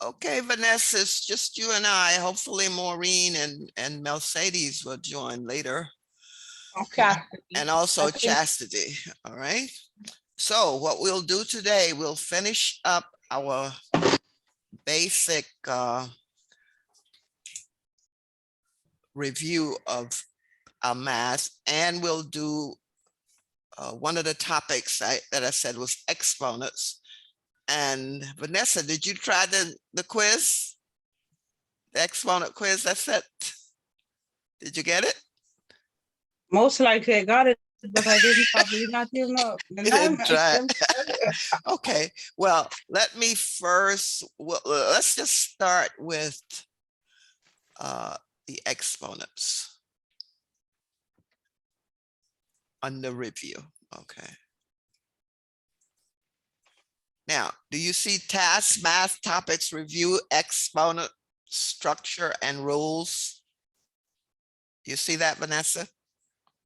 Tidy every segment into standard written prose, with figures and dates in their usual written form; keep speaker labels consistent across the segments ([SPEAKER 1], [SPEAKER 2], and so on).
[SPEAKER 1] Okay, Vanessa, it's just you and I. Hopefully Maureen and Mercedes will join later.
[SPEAKER 2] Okay.
[SPEAKER 1] And also
[SPEAKER 2] Okay.
[SPEAKER 1] Chastity, all right? So what we'll do today, we'll finish up our basic review of our math, and we'll do one of the topics that I said was exponents. And Vanessa, did you try the quiz? The exponent quiz, that's it. Did you get it?
[SPEAKER 2] Most likely I got it, but I didn't probably not even know.
[SPEAKER 1] You didn't try it. Okay, well, let me first, well, let's just start with the exponents under review. Okay. Now, do you see TASC math topics review, exponent structure and rules? You see that, Vanessa?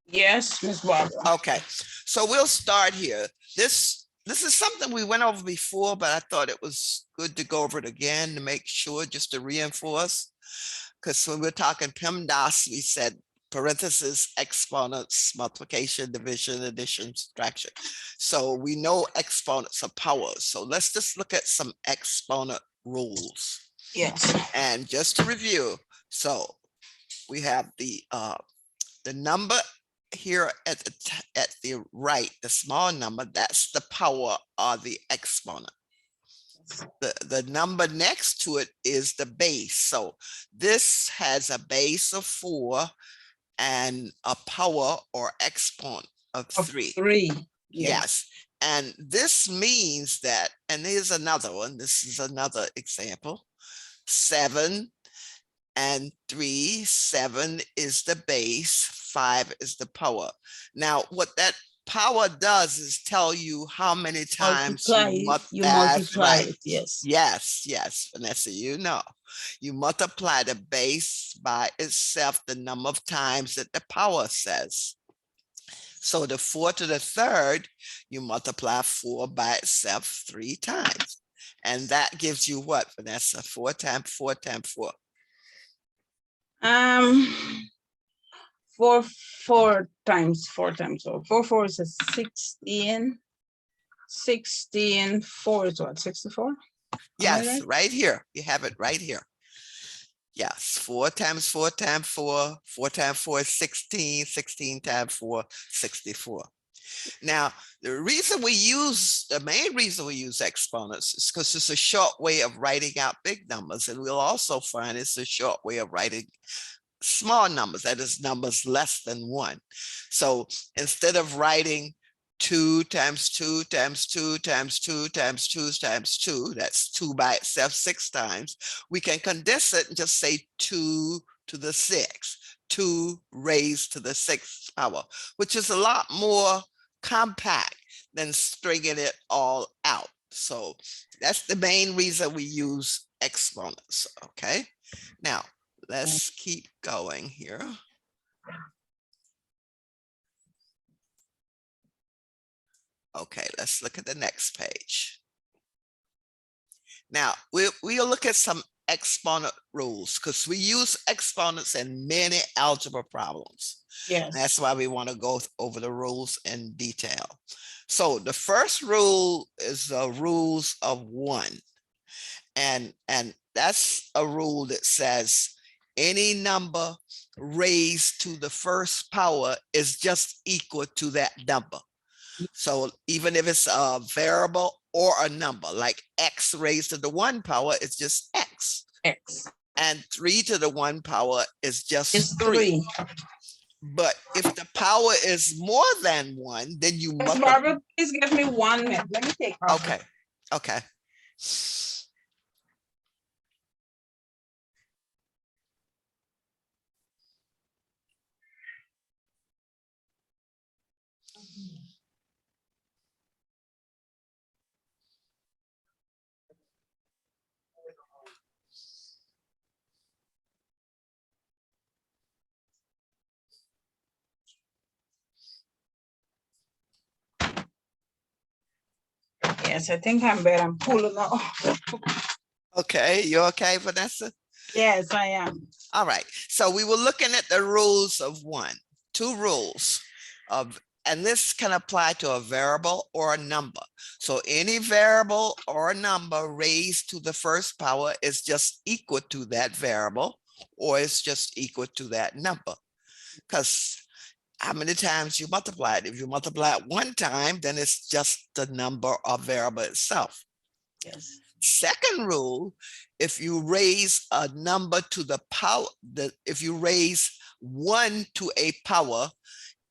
[SPEAKER 2] Yes, Miss Barbara.
[SPEAKER 1] Okay, so we'll start here. This is something we went over before, but I thought it was good to go over it again to make sure, just to reinforce. Because when we're talking PEMDAS, we said parentheses, exponents, multiplication, division, addition, subtraction. So we know exponents are powers. So let's just look at some exponent rules.
[SPEAKER 2] Yes.
[SPEAKER 1] And just to review, so we have the number here at the right, the small number, that's the power of the exponent. The number next to it is the base. So this has a base of 4 and a power or exponent of 3.
[SPEAKER 2] 3.
[SPEAKER 1] Yes. And this means that, and here's another one. This is another example. 7 and 3, 7 is the base, 5 is the power. Now, what that power does is tell you how many times you multiply it.
[SPEAKER 2] Yes.
[SPEAKER 1] Yes, Vanessa, you know. You multiply the base by itself, the number of times that the power says. So the 4 to the third, you multiply 4 by itself 3 times. And that gives you what, Vanessa? 4 times 4 times 4.
[SPEAKER 2] 4 times 4 times 4. 4 4 is 16. 16 4 is what, 64?
[SPEAKER 1] Yes, right here. You have it right here. Yes, 4 times 4 times 4. 4 times 4 is 16. 16 times 4, 64. Now, the main reason we use exponents is because it's a short way of writing out big numbers. And we'll also find it's a short way of writing small numbers, that is numbers less than 1. So instead of writing 2 times 2 times 2 times 2 times 2 times 2, that's 2 by itself 6 times, we can condense it and just say 2 to the 6, 2 raised to the 6th power, which is a lot more compact than stringing it all out. So that's the main reason we use exponents. Okay, now let's keep going here. Okay, let's look at the next page. Now we'll look at some exponent rules because we use exponents in many algebra problems.
[SPEAKER 2] Yes.
[SPEAKER 1] That's why we want to go over the rules in detail. So the first rule is the rules of 1. And that's a rule that says any number raised to the first power is just equal to that number. So even if it's a variable or a number, like x raised to the 1 power is just x. And 3 to the 1 power is just 3. But if the power is more than 1, then you multiply.
[SPEAKER 2] Barbara, please give me 1 minute. Let me take off.
[SPEAKER 1] Okay.
[SPEAKER 2] Yes, I think I'm better. I'm cooler now.
[SPEAKER 1] Okay, you okay, Vanessa?
[SPEAKER 2] Yes, I am.
[SPEAKER 1] All right, so we were looking at the rules of one, two rules of, and this can apply to a variable or a number. So any variable or number raised to the first power is just equal to that variable, or it's just equal to that number. Because how many times you multiply it? If you multiply it one time, then it's just the number or variable itself.
[SPEAKER 2] Yes.
[SPEAKER 1] Second rule, if you raise a number to the power, if you raise one to a power,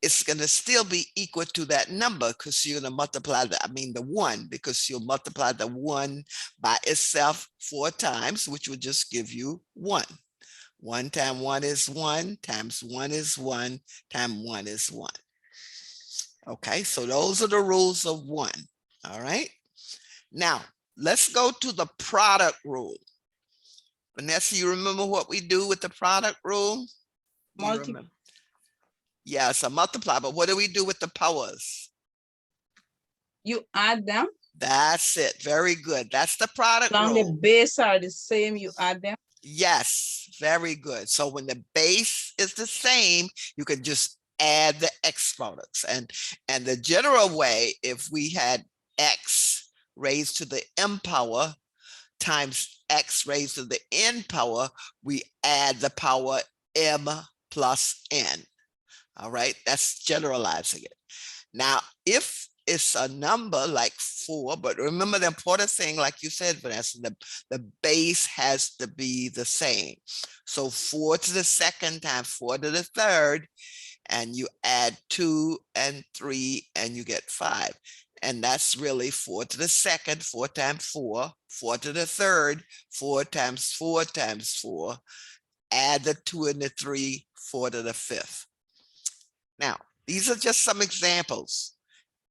[SPEAKER 1] it's going to still be equal to that number because you're going to multiply the one, because you'll multiply the one by itself 4 times, which will just give you 1. 1 times 1 is 1, times 1 is 1, times 1 is 1. Okay, so those are the rules of 1. All right. Now, let's go to the product rule. Vanessa, you remember what we do with the product rule? Do you remember? Yeah, it's a multiply, but what do we do with the powers?
[SPEAKER 2] You add them.
[SPEAKER 1] That's it. Very good. That's the product
[SPEAKER 2] Long
[SPEAKER 1] rule.
[SPEAKER 2] the base are the same, you add them.
[SPEAKER 1] Yes, very good. So when the base is the same, you can just add the exponents. And the general way, if we had x raised to the m power times x raised to the n power, we add the power m plus n. All right, that's generalizing it. Now, if it's a number like 4, but remember the important thing, like you said, Vanessa, the base has to be the same. So 4 to the second times 4 to the third, and you add 2 and 3, and you get 5. And that's really 4 to the second, 4 times 4, 4 to the third, 4 times 4 times 4, add the 2 and the 3, 4 to the fifth. Now, these are just some examples.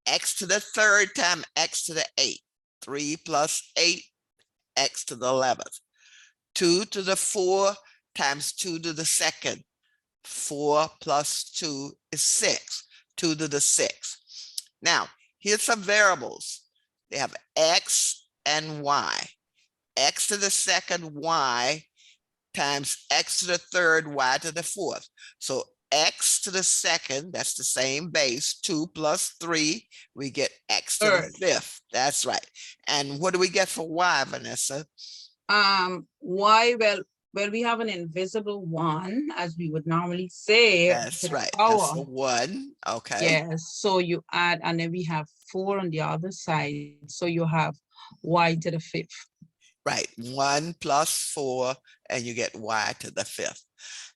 [SPEAKER 1] X to the third times x to the 8, 3 plus 8, x to the 11th. 2 to the 4 times 2 to the second, 4 plus 2 is 6, 2 to the 6th. Now, here's some variables. They have x and y. X to the second y times x to the third y to the fourth. So x to the second, that's the same base, 2 plus 3, we get x to the fifth. That's right. And what do we get for y, Vanessa?
[SPEAKER 2] Y, well, we have an invisible 1, as we would normally say.
[SPEAKER 1] That's right. That's a 1. Okay.
[SPEAKER 2] Yes. So you add, and then we have 4 on the other side. So you have y to the fifth.
[SPEAKER 1] Right. 1 plus 4, and you get y to the fifth.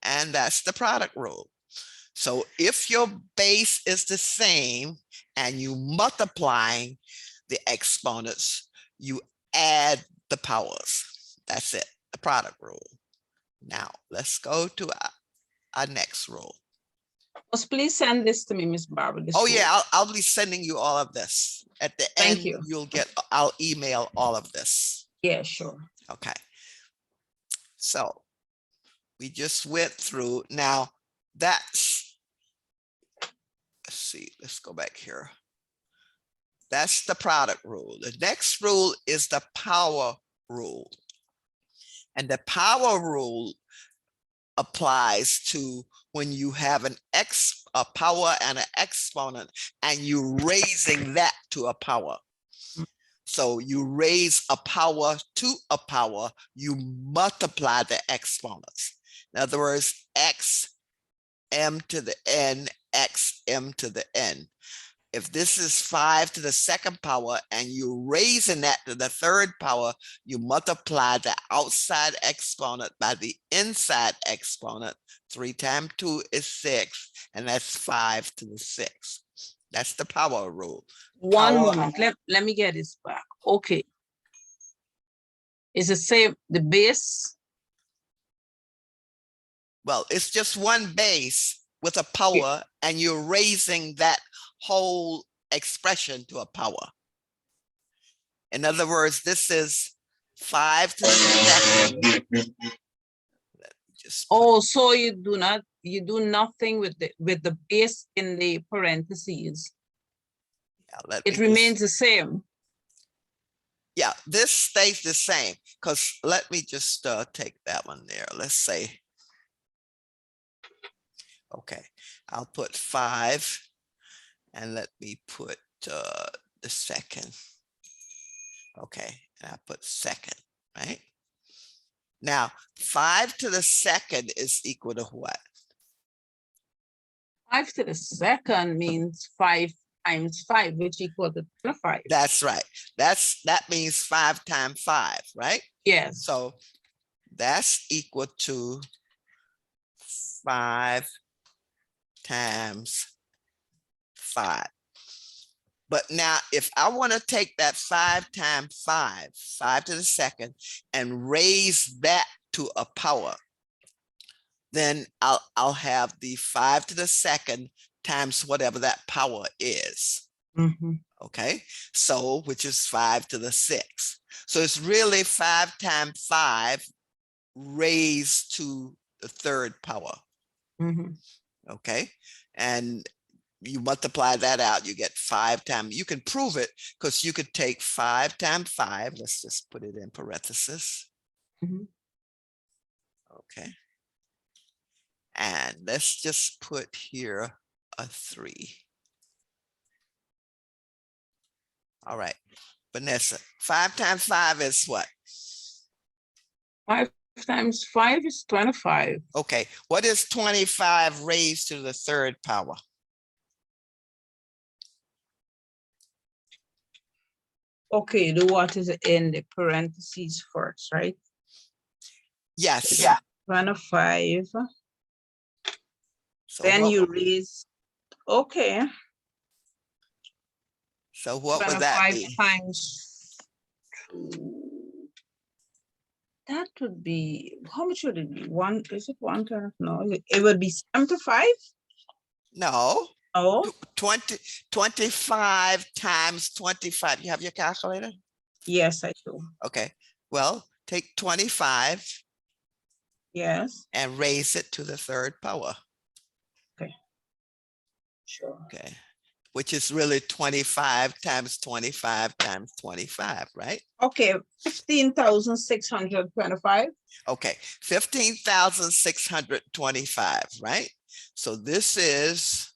[SPEAKER 1] And that's the product rule. So if your base is the same and you multiplying the exponents, you add the powers. That's it, the product rule. Now let's go to our next rule.
[SPEAKER 2] Please send this to me, Miss Barbara.
[SPEAKER 1] Oh yeah, I'll be sending you all of this. At the end, you'll get, I'll email all of this.
[SPEAKER 2] Yeah, sure.
[SPEAKER 1] Okay. So we just went through. Now that's, let's see, let's go back here. That's the product rule. The next rule is the power rule. And the power rule applies to when you have a power and an exponent, and you're raising that to a power. So you raise a power to a power, you multiply the exponents. In other words, x m to the n, x m to the n. If this is 5 to the second power and you're raising that to the third power, you multiply the outside exponent by the inside exponent. 3 times 2 is 6, and that's 5 to the 6th. That's the power rule.
[SPEAKER 2] One moment, let me get this back. Okay. Is it same, the base?
[SPEAKER 1] Well, it's just one base with a power, and you're raising that whole expression to a power. In other words, this is 5 to the second.
[SPEAKER 2] Oh, so you do nothing with the base in the parentheses.
[SPEAKER 1] Yeah,
[SPEAKER 2] it remains the same.
[SPEAKER 1] Yeah, this stays the same because let me just take that one there. Let's say, okay, I'll put 5 and let me put the second. Okay, and I put second, right? Now, 5 to the second is equal to what?
[SPEAKER 2] 5 to the second means 5 times 5, which equal to 25.
[SPEAKER 1] That's right. That means 5 times 5, right?
[SPEAKER 2] Yes.
[SPEAKER 1] So that's equal to 5 times 5. But now if I want to take that 5 times 5, 5 to the second, and raise that to a power, then I'll have the 5 to the second times whatever that power is.
[SPEAKER 2] Mhm.
[SPEAKER 1] Okay, so which is 5 to the 6. So it's really 5 times 5 raised to the third power.
[SPEAKER 2] Mhm.
[SPEAKER 1] Okay, and you multiply that out, you get 5 times, you can prove it because you could take 5 times 5, let's just put it in parentheses.
[SPEAKER 2] Mhm.
[SPEAKER 1] Okay, and let's just put here a 3. All right, Vanessa, 5 times 5 is what?
[SPEAKER 2] 5 times 5 is 25.
[SPEAKER 1] Okay, what is 25 raised to the third power?
[SPEAKER 2] Okay, the what is in the parentheses first, right?
[SPEAKER 1] Yes.
[SPEAKER 2] Yeah. 25.
[SPEAKER 1] So
[SPEAKER 2] Then
[SPEAKER 1] what,
[SPEAKER 2] you raise, okay,
[SPEAKER 1] so what would that
[SPEAKER 2] 25
[SPEAKER 1] be?
[SPEAKER 2] times 2. That would be, how much would it be? One, is it 1 times? No, it would be 75?
[SPEAKER 1] No,
[SPEAKER 2] Oh,
[SPEAKER 1] 25 times 25. You have your calculator?
[SPEAKER 2] yes, I do.
[SPEAKER 1] Okay, well, take 25
[SPEAKER 2] Yes,
[SPEAKER 1] and raise it to the third power.
[SPEAKER 2] sure.
[SPEAKER 1] Okay, which is really 25 times 25 times 25, right?
[SPEAKER 2] Okay, 15,625.
[SPEAKER 1] Okay, 15,625, right? So this is,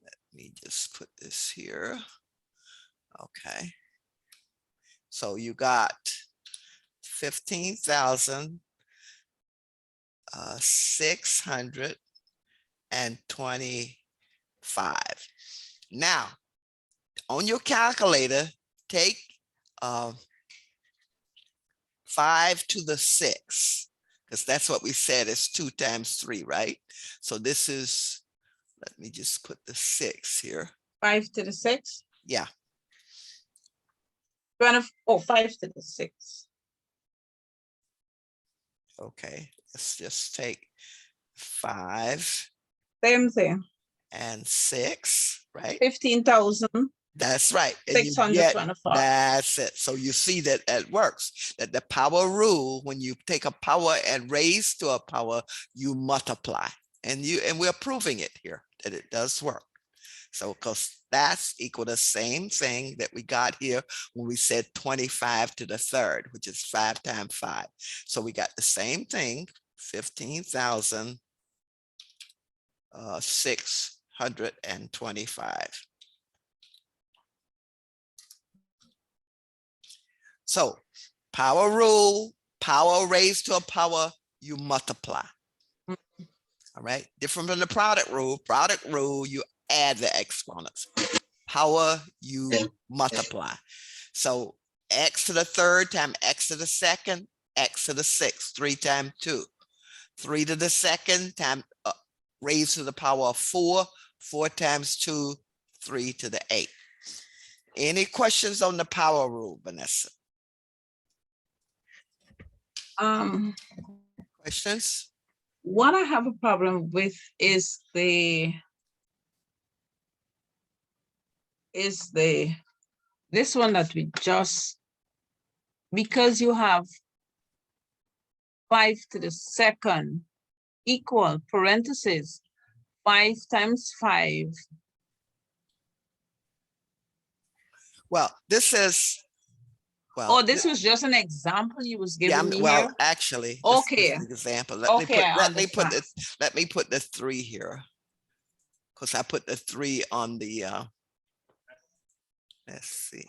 [SPEAKER 1] let me just put this here. Okay, so you got 15,625. Now, on your calculator, take 5 to the 6, because that's what we said is 2 times 3, right? So this is, let me just put the 6 here.
[SPEAKER 2] 5 to the 6.
[SPEAKER 1] Yeah,
[SPEAKER 2] 5 to the 6.
[SPEAKER 1] okay. Let's just take 5
[SPEAKER 2] Same thing.
[SPEAKER 1] and 6, right?
[SPEAKER 2] 15,625.
[SPEAKER 1] That's right. And you get, that's it. So you see that it works, that the power rule, when you take a power and raise to a power, you multiply. And we're proving it here that it does work. So because that's equal to the same thing that we got here when we said 25 to the third, which is 5 times 5. So we got the same thing, 15,625. So power rule, power raised to a power, you multiply. All right, different from the product rule. Product rule, you add the exponents. Power, you multiply. So x to the third times x to the second, x to the sixth, 3 times 2. 3 to the second times raised to the power of 4, 4 times 2, 3 to the 8. Any questions on the power rule, Vanessa? Questions?
[SPEAKER 2] What I have a problem with is this one that we just, because you have 5 to the second equal parentheses 5 times 5.
[SPEAKER 1] Well, this is Well,
[SPEAKER 2] Oh, this was just an example you was
[SPEAKER 1] yeah,
[SPEAKER 2] giving me
[SPEAKER 1] well,
[SPEAKER 2] here?
[SPEAKER 1] actually, this
[SPEAKER 2] Okay,
[SPEAKER 1] is an example.
[SPEAKER 2] okay, I understand.
[SPEAKER 1] Let me put the 3 here. Because I put the 3 on the let's see.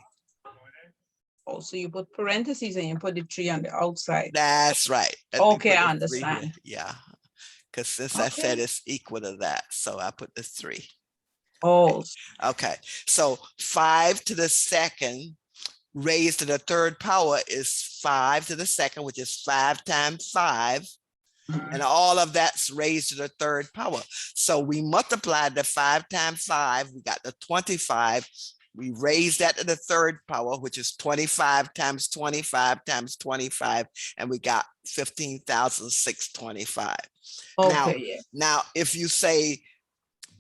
[SPEAKER 2] Oh, so you put parentheses and you put the 3 on the outside.
[SPEAKER 1] That's right. Let me
[SPEAKER 2] Okay,
[SPEAKER 1] put
[SPEAKER 2] I
[SPEAKER 1] the 3 here.
[SPEAKER 2] understand.
[SPEAKER 1] Yeah. Because since I said
[SPEAKER 2] Okay.
[SPEAKER 1] it's equal to that, so I put the 3.
[SPEAKER 2] Oh,
[SPEAKER 1] Okay. So 5 to the second raised to the third power is 5 to the second, which is 5 times 5. And all of that's raised to the third power. So we multiplied the 5 times 5. We got the 25. We raised that to the third power, which is 25 times 25 times 25. And we got 15,625.
[SPEAKER 2] okay,
[SPEAKER 1] Now, if you say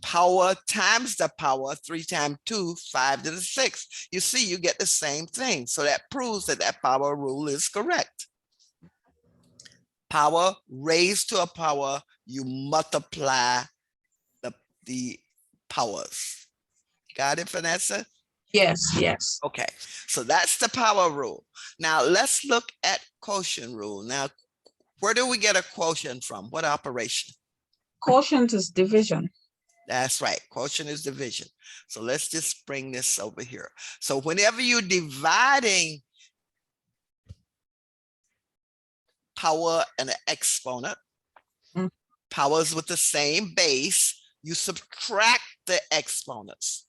[SPEAKER 1] power times the power, 3 times 2, 5 to the 6, you see, you get the same thing. So that proves that that power rule is correct. Power raised to a power, you multiply the powers. Got it, Vanessa?
[SPEAKER 2] yes, yes.
[SPEAKER 1] Okay, so that's the power rule. Now let's look at quotient rule. Now, where do we get a quotient from? What operation?
[SPEAKER 2] Quotient is division.
[SPEAKER 1] That's right, quotient is division. So let's just bring this over here. So whenever you're dividing power and an exponent,
[SPEAKER 2] Mm.
[SPEAKER 1] powers with the same base, you subtract the exponents.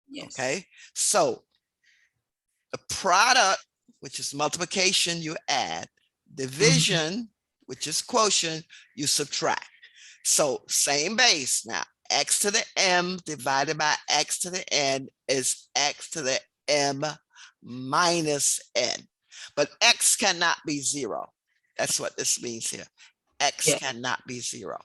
[SPEAKER 2] Yes.
[SPEAKER 1] Okay, so the product, which is multiplication, you add. Division, which is quotient, you subtract. So same base. Now, x to the m divided by x to the n is x to the m minus n. But x cannot be 0. That's what this means here. X cannot be 0.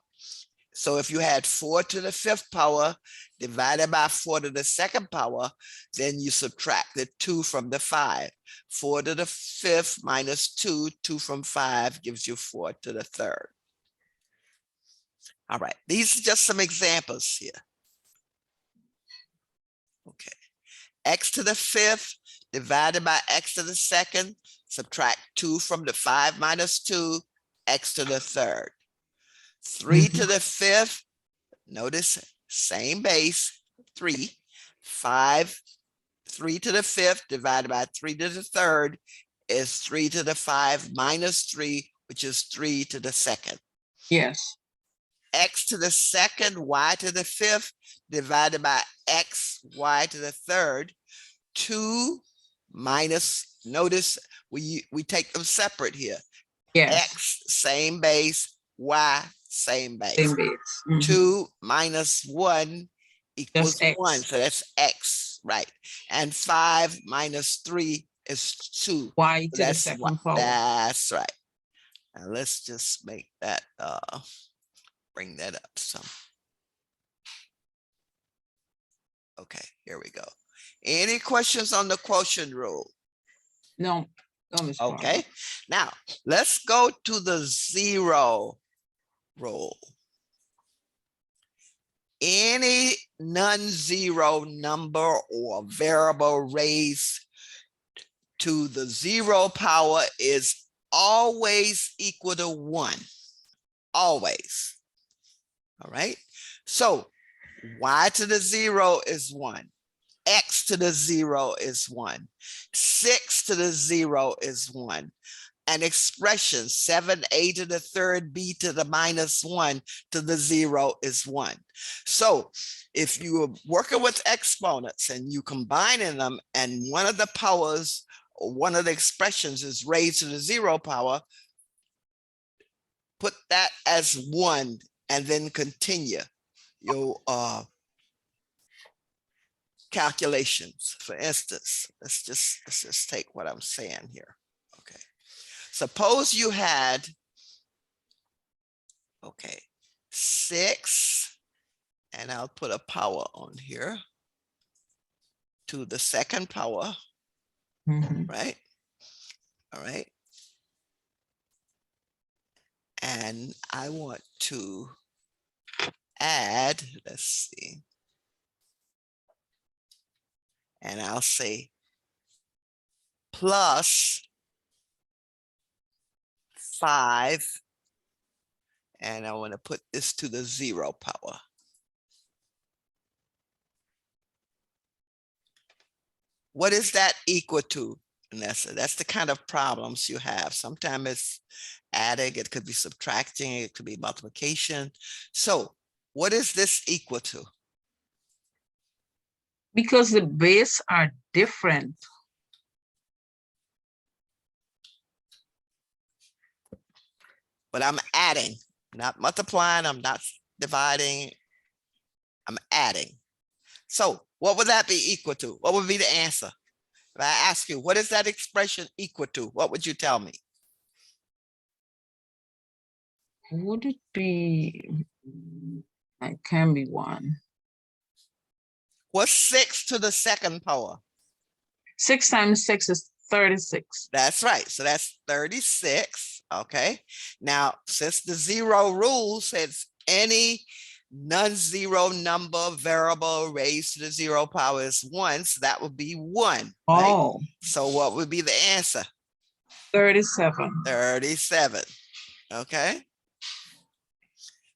[SPEAKER 1] So if you had 4 to the 5th power divided by 4 to the 2nd power, then you subtract the 2 from the 5. 4 to the 5th minus 2, 2 from 5 gives you 4 to the 3rd. All right, these are just some examples here. Okay, x to the 5th divided by x to the 2nd, subtract 2 from the 5 minus 2, x to the 3rd. 3 to the 5th, notice same base, 3, 5, 3 to the 5th divided by 3 to the 3rd is 3 to the 5 minus 3, which is 3 to the 2nd.
[SPEAKER 2] Yes.
[SPEAKER 1] X to the 2nd, y to the 5th divided by x, y to the 3rd, 2 minus, notice we take them separate here.
[SPEAKER 2] Yes.
[SPEAKER 1] X, same base, y, same base.
[SPEAKER 2] Same base.
[SPEAKER 1] 2 minus 1 equals
[SPEAKER 2] Just X.
[SPEAKER 1] 1. So that's x, right? And 5 minus 3 is 2.
[SPEAKER 2] Y to the
[SPEAKER 1] That's
[SPEAKER 2] second power.
[SPEAKER 1] That's right. Now let's just make that bring that up some. Okay, here we go. Any questions on the quotient rule?
[SPEAKER 2] No.
[SPEAKER 1] Okay, now let's go to the 0 rule. Any non-zero number or variable raised to the 0 power is always equal to 1. Always. All right. So y to the 0 is 1. X to the 0 is 1. 6 to the 0 is 1. An expression 7a to the 3rd b to the minus 1 to the 0 is 1. So if you are working with exponents and you combining them and one of the powers or one of the expressions is raised to the 0 power, put that as 1 and then continue your calculations. For instance, let's just take what I'm saying here. Okay. Suppose you had, okay, 6, and I'll put a power on here, to the 2nd power, right? All right. And I want to add, let's see, and I'll say plus 5. And I want to put this to the 0 power. What is that equal to, Vanessa? That's the kind of problems you have. Sometimes it's adding, it could be subtracting, it could be multiplication. So what is this equal to?
[SPEAKER 2] Because the base are different.
[SPEAKER 1] But I'm adding, not multiplying, I'm not dividing, I'm adding. So what would that be equal to? What would be the answer? If I ask you, what is that expression equal to? What would you tell me?
[SPEAKER 2] Would it be, it can be 1.
[SPEAKER 1] What's 6 to the 2nd power?
[SPEAKER 2] 6 times 6 is 36.
[SPEAKER 1] That's right. So that's 36. Okay. Now, since the 0 rule says any non-zero number variable raised to the 0 power is 1, so that would be 1. Right?
[SPEAKER 2] Oh,
[SPEAKER 1] So what would be the answer?
[SPEAKER 2] 37.
[SPEAKER 1] 37. Okay.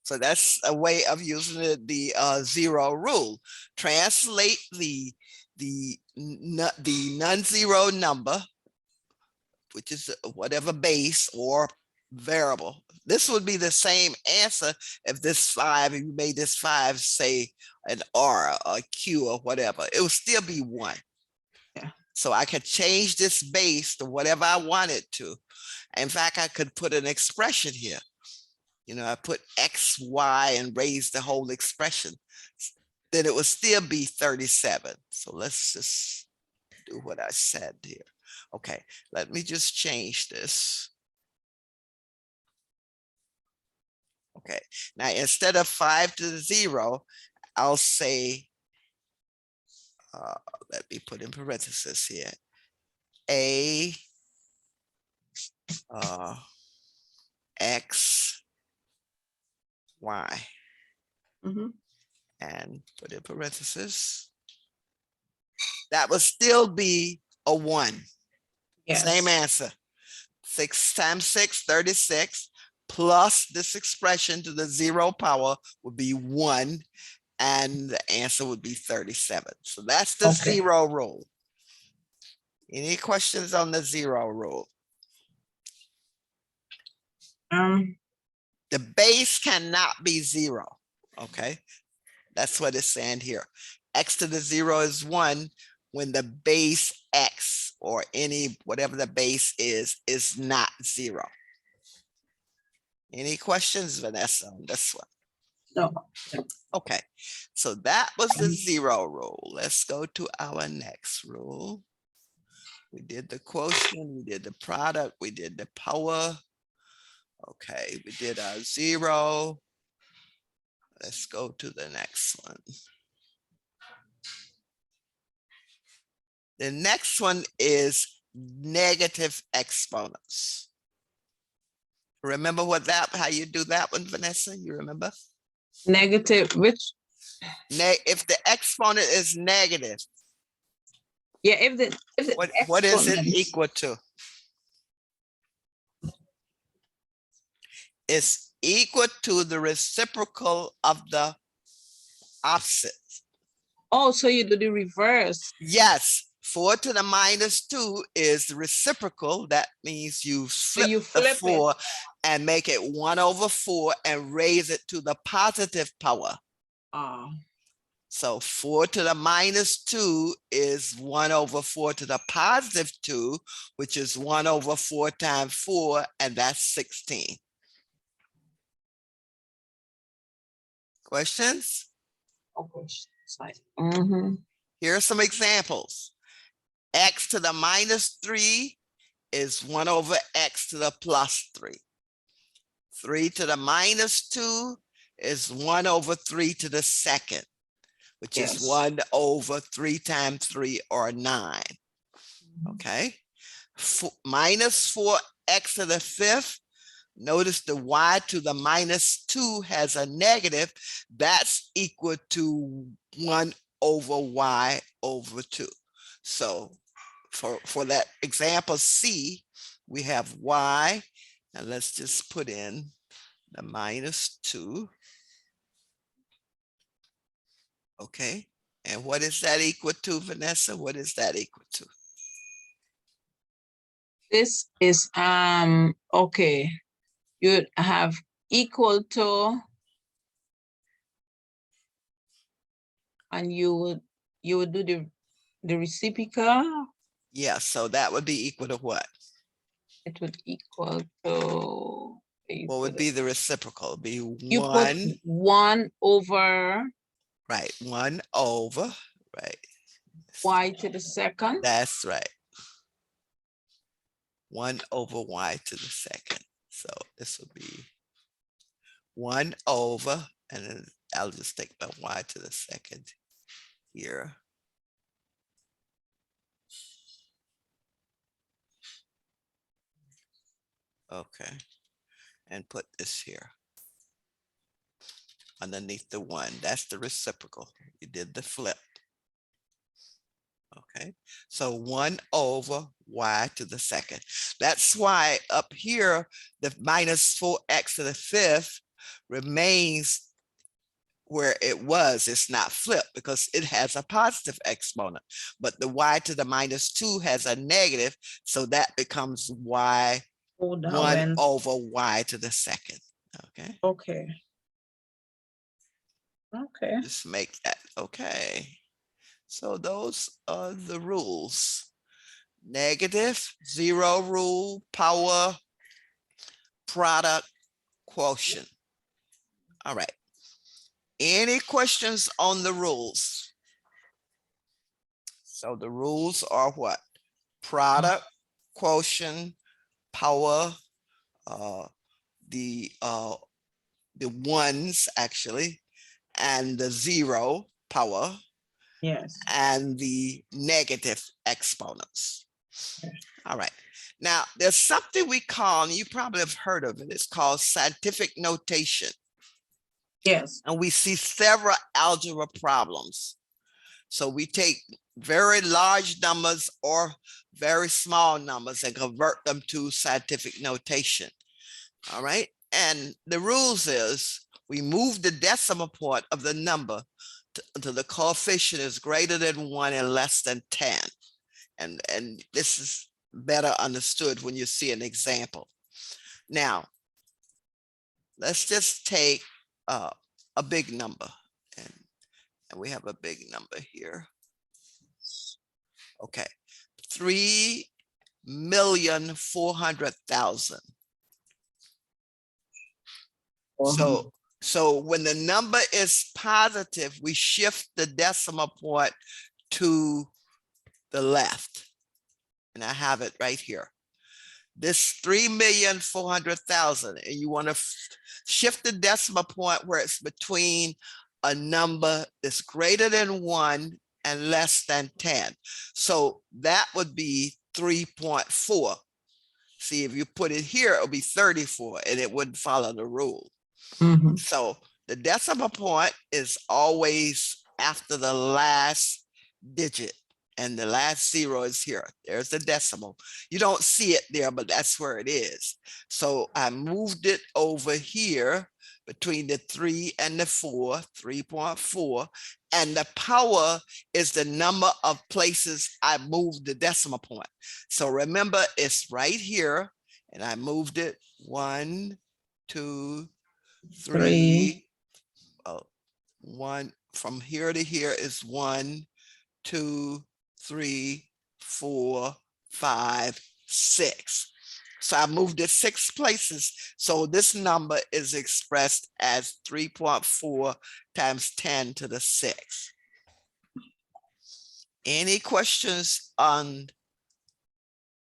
[SPEAKER 1] So that's a way of using the 0 rule. Translate the non-zero number, which is whatever base or variable. This would be the same answer if this 5, if you made this 5 say an R or a Q or whatever, it would still be 1.
[SPEAKER 2] Yeah.
[SPEAKER 1] So I could change this base to whatever I wanted to. In fact, I could put an expression here. You know, I put X, Y, and raise the whole expression. Then it would still be 37. So let's just do what I said here. Okay, let me just change this. Okay, now instead of 5 to the 0, I'll say, let me put in parentheses here, A X Y.
[SPEAKER 2] Mhm.
[SPEAKER 1] And put in parentheses. That would still be a 1.
[SPEAKER 2] Yes.
[SPEAKER 1] Same answer. 6 times 6, 36, plus this expression to the 0 power would be 1, and the answer would be 37. So that's the
[SPEAKER 2] Okay.
[SPEAKER 1] 0 rule. Any questions on the 0 rule? The base cannot be 0. Okay, that's what it's saying here. X to the 0 is 1 when the base X or any whatever the base is not 0. Any questions, Vanessa, on this one?
[SPEAKER 2] No.
[SPEAKER 1] Okay, so that was the 0 rule. Let's go to our next rule. We did the quotient, we did the product, we did the power. Okay, we did our 0. Let's go to the next one. The next one is negative exponents. Remember how you do that one, Vanessa? You remember?
[SPEAKER 2] Negative, which?
[SPEAKER 1] If the exponent is negative.
[SPEAKER 2] Yeah, if the
[SPEAKER 1] what is it
[SPEAKER 2] exponent
[SPEAKER 1] equal to? It's equal to the reciprocal of the opposite.
[SPEAKER 2] Oh, so you do the reverse.
[SPEAKER 1] Yes. 4 to the minus 2 is the reciprocal. That means you flip, the 4 and make it 1 over 4 and raise it to the positive power. So 4 to the minus 2 is 1 over 4 to the positive 2, which is 1 over 4 times 4, and that's 16. Questions? Here are some examples. X to the minus 3 is 1 over X to the plus 3. 3 to the minus 2 is 1 over 3 to the second, which is 1 over 3 times 3 or 9. Okay. Minus 4x to the fifth. Notice the y to the minus 2 has a negative. That's equal to 1 over y over 2. So for that example C, we have y, and let's just put in the -2. Okay, and what is that equal to, Vanessa? What is that equal to?
[SPEAKER 2] This is okay. You have equal to, and you would do the reciprocal.
[SPEAKER 1] Yeah, so that would be equal to what?
[SPEAKER 2] It would equal to,
[SPEAKER 1] What would be the reciprocal? It'd be
[SPEAKER 2] you put 1 over
[SPEAKER 1] right? 1 over, right?
[SPEAKER 2] y to the second.
[SPEAKER 1] That's right. 1 over y to the second. So this will be 1 over, and then I'll just take my y to the second here. Okay, and put this here underneath the 1. That's the reciprocal. You did the flip. Okay, so 1 over y to the second. That's why up here, the -4x to the 5th remains where it was. It's not flipped because it has a positive exponent, but the y to the -2 has a negative, so that becomes y 1 over y to the second. Okay.
[SPEAKER 2] Okay. Okay.
[SPEAKER 1] Just make that okay. So those are the rules. Negative, zero rule, power, product, quotient. All right. Any questions on the rules? So the rules are what? Product, quotient, power, the ones actually, and the zero power.
[SPEAKER 2] Yes.
[SPEAKER 1] And the negative exponents. All right. Now, there's something we call, and you probably have heard of it, it's called scientific notation.
[SPEAKER 2] Yes.
[SPEAKER 1] And we see several algebra problems. So we take very large numbers or very small numbers and convert them to scientific notation. All right. And the rules is we move the decimal point of the number to the coefficient is greater than 1 and less than 10. And this is better understood when you see an example. Now, let's just take a big number. And we have a big number here. Okay, 3,400,000. So when the number is positive, we shift the decimal point to the left. And I have it right here. This 3,400,000, and you want to shift the decimal point where it's between a number that's greater than 1 and less than 10. So that would be 3.4. See, if you put it here, it'll be 34 and it wouldn't follow the rule. So the decimal point is always after the last digit, and the last 0 is here. There's the decimal. You don't see it there, but that's where it is. So I moved it over here between the 3 and the 4, 3.4, and the power is the number of places I moved the decimal point. So remember, it's right here, and I moved it 1, 2, 3. 1 from here to here is 1, 2, 3, 4, 5, 6. So I moved it 6 places. So this number is expressed as 3.4 times 10 to the 6. Any questions on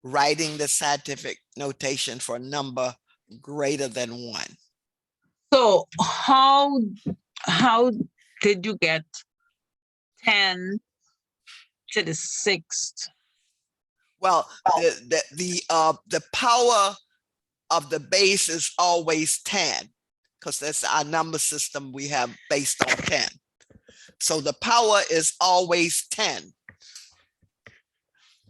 [SPEAKER 1] writing the scientific notation for a number greater than 1?
[SPEAKER 2] So how did you get 10 to the 6th?
[SPEAKER 1] Well, the power of the base is always 10, because that's our number system we have based on 10. So the power is always 10.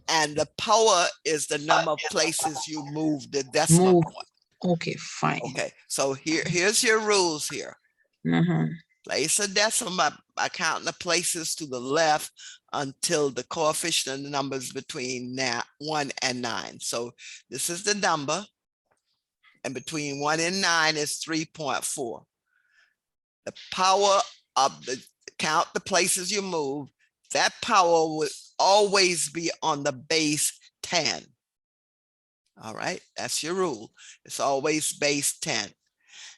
[SPEAKER 1] and the power is the number of places you move the decimal
[SPEAKER 2] Move.
[SPEAKER 1] point.
[SPEAKER 2] Okay, fine.
[SPEAKER 1] Okay, so here's your rules here.
[SPEAKER 2] Mhm.
[SPEAKER 1] Place a decimal by counting the places to the left until the coefficient of the numbers between 1 and 9. So this is the number, and between 1 and 9 is 3.4. The power of the count the places you move, that power would always be on the base 10. All right, that's your rule. It's always base 10.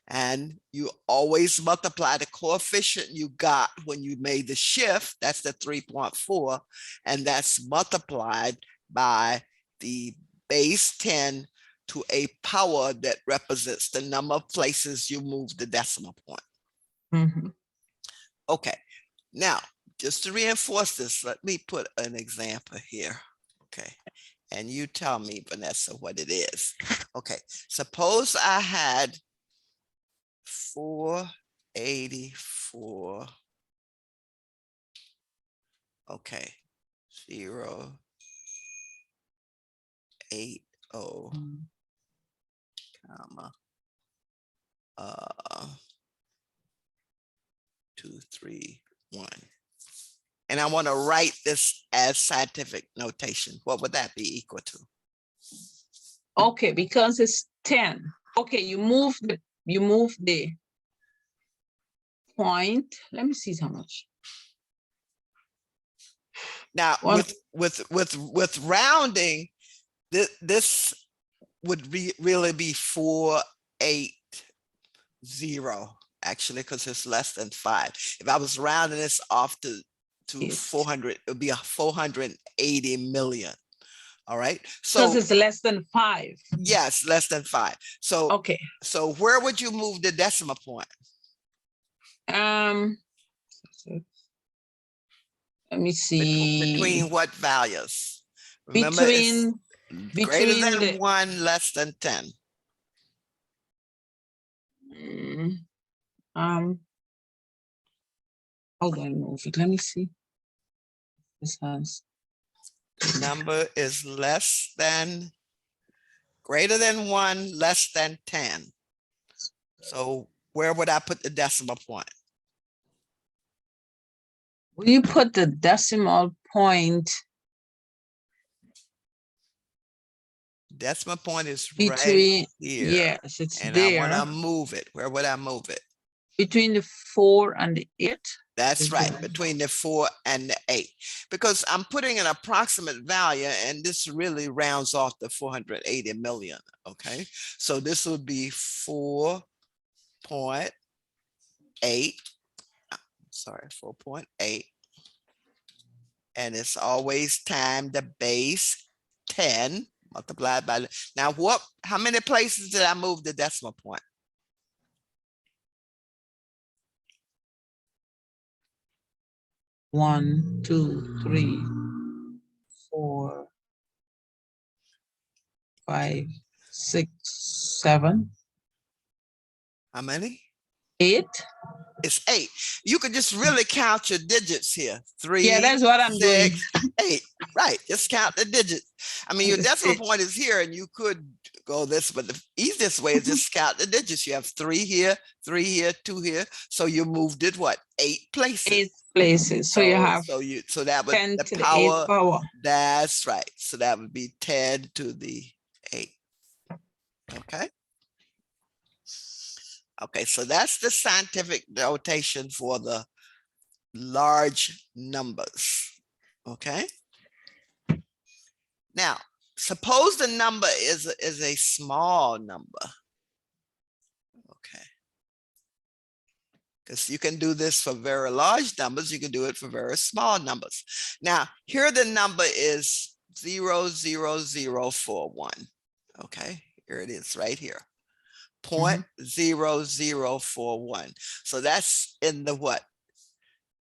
[SPEAKER 1] And you always multiply the coefficient you got when you made the shift, that's the 3.4, and that's multiplied by the base 10 to a power that represents the number of places you move the decimal point.
[SPEAKER 2] Mhm.
[SPEAKER 1] Okay, now, just to reinforce this, let me put an example here. Okay, and you tell me, Vanessa, what it is. Okay, suppose I had 484. Okay, 0, 8, 0,
[SPEAKER 2] Mm.
[SPEAKER 1] comma, 2, 3, 1. And I want to write this as scientific notation. What would that be equal to?
[SPEAKER 2] Okay, because it's 10. Okay, you move the point. Let me see how much.
[SPEAKER 1] Now,
[SPEAKER 2] One.
[SPEAKER 1] with rounding, this would really be 480, actually, because it's less than 5. If I was rounding this off to 400, it would be a 480 million. All right. So
[SPEAKER 2] because it's less than 5.
[SPEAKER 1] yes, less than 5. So
[SPEAKER 2] Okay.
[SPEAKER 1] So where would you move the decimal point?
[SPEAKER 2] Let me see.
[SPEAKER 1] Between what values? Remember,
[SPEAKER 2] Between
[SPEAKER 1] greater than
[SPEAKER 2] the
[SPEAKER 1] 1, less than 10.
[SPEAKER 2] Hold on, move it. Let me see. This has
[SPEAKER 1] The number is greater than 1, less than 10. So where would I put the decimal point?
[SPEAKER 2] Will you put the decimal point
[SPEAKER 1] Decimal point is
[SPEAKER 2] between,
[SPEAKER 1] right here.
[SPEAKER 2] yes, it's
[SPEAKER 1] and
[SPEAKER 2] there.
[SPEAKER 1] I want to move it. Where would I move it?
[SPEAKER 2] Between the 4 and the 8.
[SPEAKER 1] That's right, between the 4 and the 8, because I'm putting an approximate value, and this really rounds off the 480 million. Okay, so this would be 4.8. Sorry, 4.8, and it's always time the base 10 multiplied by. Now, how many places did I move the decimal point?
[SPEAKER 2] 1, 2, 3, 4, 5, 6, 7.
[SPEAKER 1] How many?
[SPEAKER 2] 8.
[SPEAKER 1] It's 8. You could just really count your digits here. 3,
[SPEAKER 2] yeah, that's what I'm
[SPEAKER 1] 6,
[SPEAKER 2] doing.
[SPEAKER 1] 8. Right, just count the digits. I mean, your decimal point is here, and you could go this, but the easiest way is just count the digits. You have 3 here, 3 here, 2 here. So you moved it what? 8 places.
[SPEAKER 2] 8 places. So you have
[SPEAKER 1] so that would
[SPEAKER 2] 10
[SPEAKER 1] the
[SPEAKER 2] to
[SPEAKER 1] power,
[SPEAKER 2] the 8th power.
[SPEAKER 1] That's right. So that would be 10 to the 8. Okay. Okay, so that's the scientific notation for the large numbers. Okay. Now, suppose the number is a small number. Okay. Because you can do this for very large numbers, you can do it for very small numbers. Now, here the number is 0.0041. Okay, here it is right here. 0.0041. So that's in the what?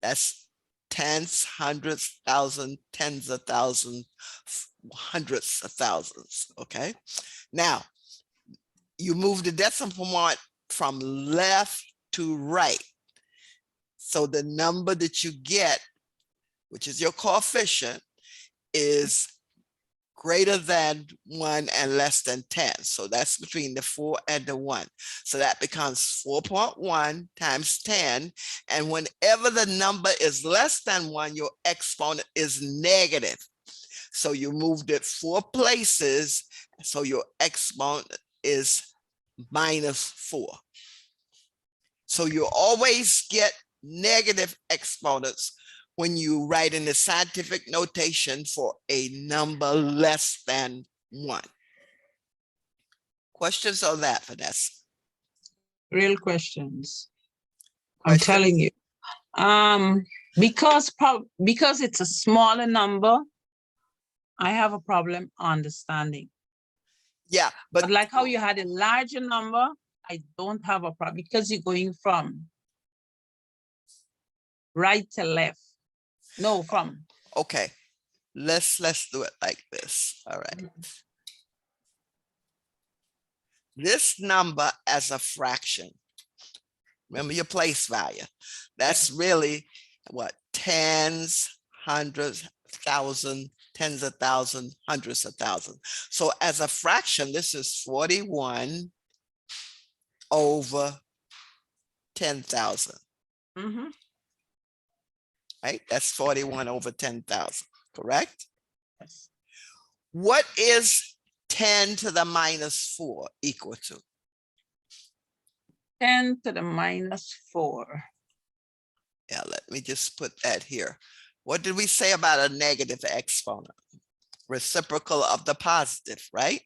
[SPEAKER 1] That's tens, hundreds, thousands, tens of thousands, hundreds of thousands. Okay. Now, you move the decimal point from left to right. So the number that you get, which is your coefficient, is greater than 1 and less than 10. So that's between the 4 and the 1. So that becomes 4.1 times 10. And whenever the number is less than 1, your exponent is negative. So you moved it 4 places. So your exponent is -4. So you always get negative exponents when you write in the scientific notation for a number less than 1. Questions on that, Vanessa?
[SPEAKER 2] Real questions. I'm telling you. Because it's a smaller number, I have a problem understanding.
[SPEAKER 1] Yeah,
[SPEAKER 2] But like how you had a larger number, I don't have a problem because you're going from right to left. No, from.
[SPEAKER 1] Okay, let's do it like this. All right. This number as a fraction, remember your place value, that's really what, tens, hundreds, thousand, tens of thousands, hundreds of thousands. So as a fraction, this is 41 over 10,000. Right? That's 41 over 10,000, correct?
[SPEAKER 2] Yes.
[SPEAKER 1] What is 10 to the -4 equal to?
[SPEAKER 2] 10 to the -4.
[SPEAKER 1] Yeah, let me just put that here. What did we say about a negative exponent? Reciprocal of the positive, right?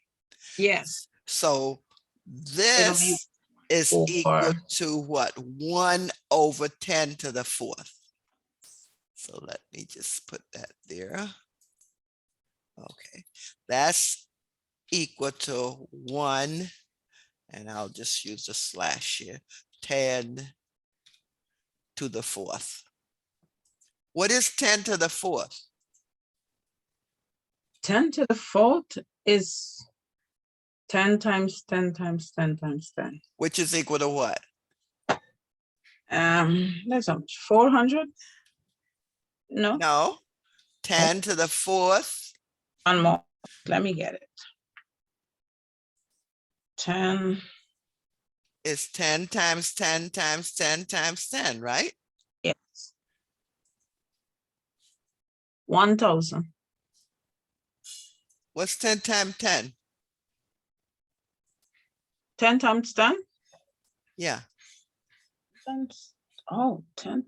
[SPEAKER 2] Yes.
[SPEAKER 1] So this is equal to what? 1 over 10 to the 4th. So let me just put that there. Okay, that's equal to 1, and I'll just use a slash here, 10 to the 4th. What is 10 to the 4th?
[SPEAKER 2] 10 to the 4th is 10 times 10 times 10 times 10.
[SPEAKER 1] Which is equal to what?
[SPEAKER 2] That's how much, 400? No.
[SPEAKER 1] No, 10 to the 4th.
[SPEAKER 2] One more, let me get it. 10
[SPEAKER 1] is 10 times 10 times 10 times 10, right?
[SPEAKER 2] Yes. 1,000.
[SPEAKER 1] What's 10 times 10?
[SPEAKER 2] 10 times 10?
[SPEAKER 1] Yeah.
[SPEAKER 2] 10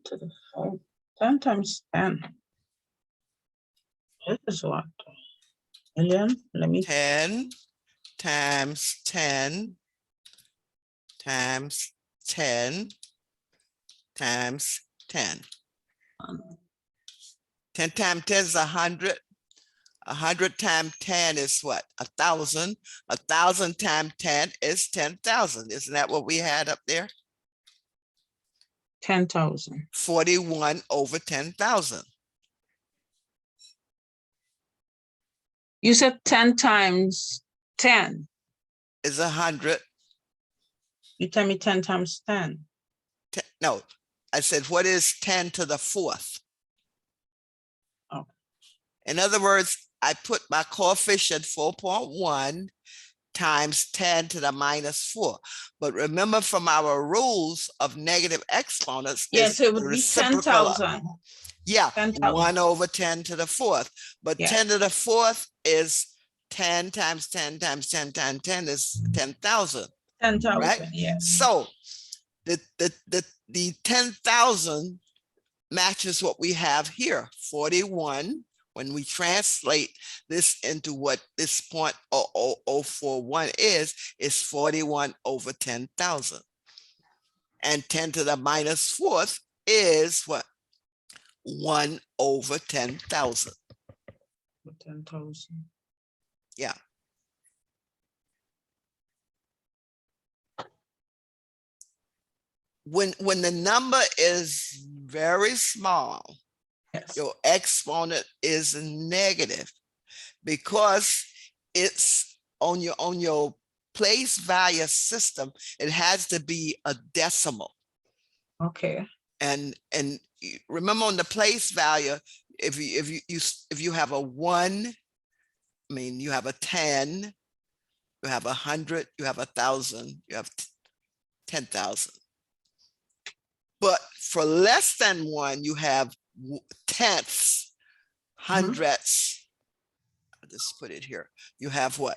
[SPEAKER 2] to the 4th. 10 times 10. This is what? Million? Let me.
[SPEAKER 1] 10 times 10 times 10 times 10. 10 times 10 is 100. 100 times 10 is what? 1,000. 1,000 times 10 is 10,000. Isn't that what we had up there?
[SPEAKER 2] 10,000.
[SPEAKER 1] 41 over 10,000.
[SPEAKER 2] You said 10 times 10.
[SPEAKER 1] Is 100.
[SPEAKER 2] You tell me 10 times 10.
[SPEAKER 1] No, I said, what is 10 to the 4th?
[SPEAKER 2] Oh.
[SPEAKER 1] In other words, I put my coefficient 4.1 times 10 to the -4. But remember from our rules of negative exponents.
[SPEAKER 2] Yes, it would be 10,000.
[SPEAKER 1] Yeah,
[SPEAKER 2] 10,000.
[SPEAKER 1] 1 over 10 to the 4th. But
[SPEAKER 2] Yes.
[SPEAKER 1] 10 to the 4th is 10 times 10 times 10 times 10 is 10,000.
[SPEAKER 2] 10,000,
[SPEAKER 1] right?
[SPEAKER 2] yes.
[SPEAKER 1] So the 10,000 matches what we have here, 41. When we translate this into what this 0.0041 is 41 over 10,000. And 10 to the -4th is what? 1 over 10,000.
[SPEAKER 2] 10,000.
[SPEAKER 1] Yeah. When the number is very small,
[SPEAKER 2] yes,
[SPEAKER 1] your exponent is negative because it's on your place value system. It has to be a decimal.
[SPEAKER 2] Okay.
[SPEAKER 1] And remember on the place value, if you have a 1 I mean, you have a 10, you have 100, you have 1,000, you have 10,000. But for less than one, you have tenths, hundredths. I'll just put it here. You have what?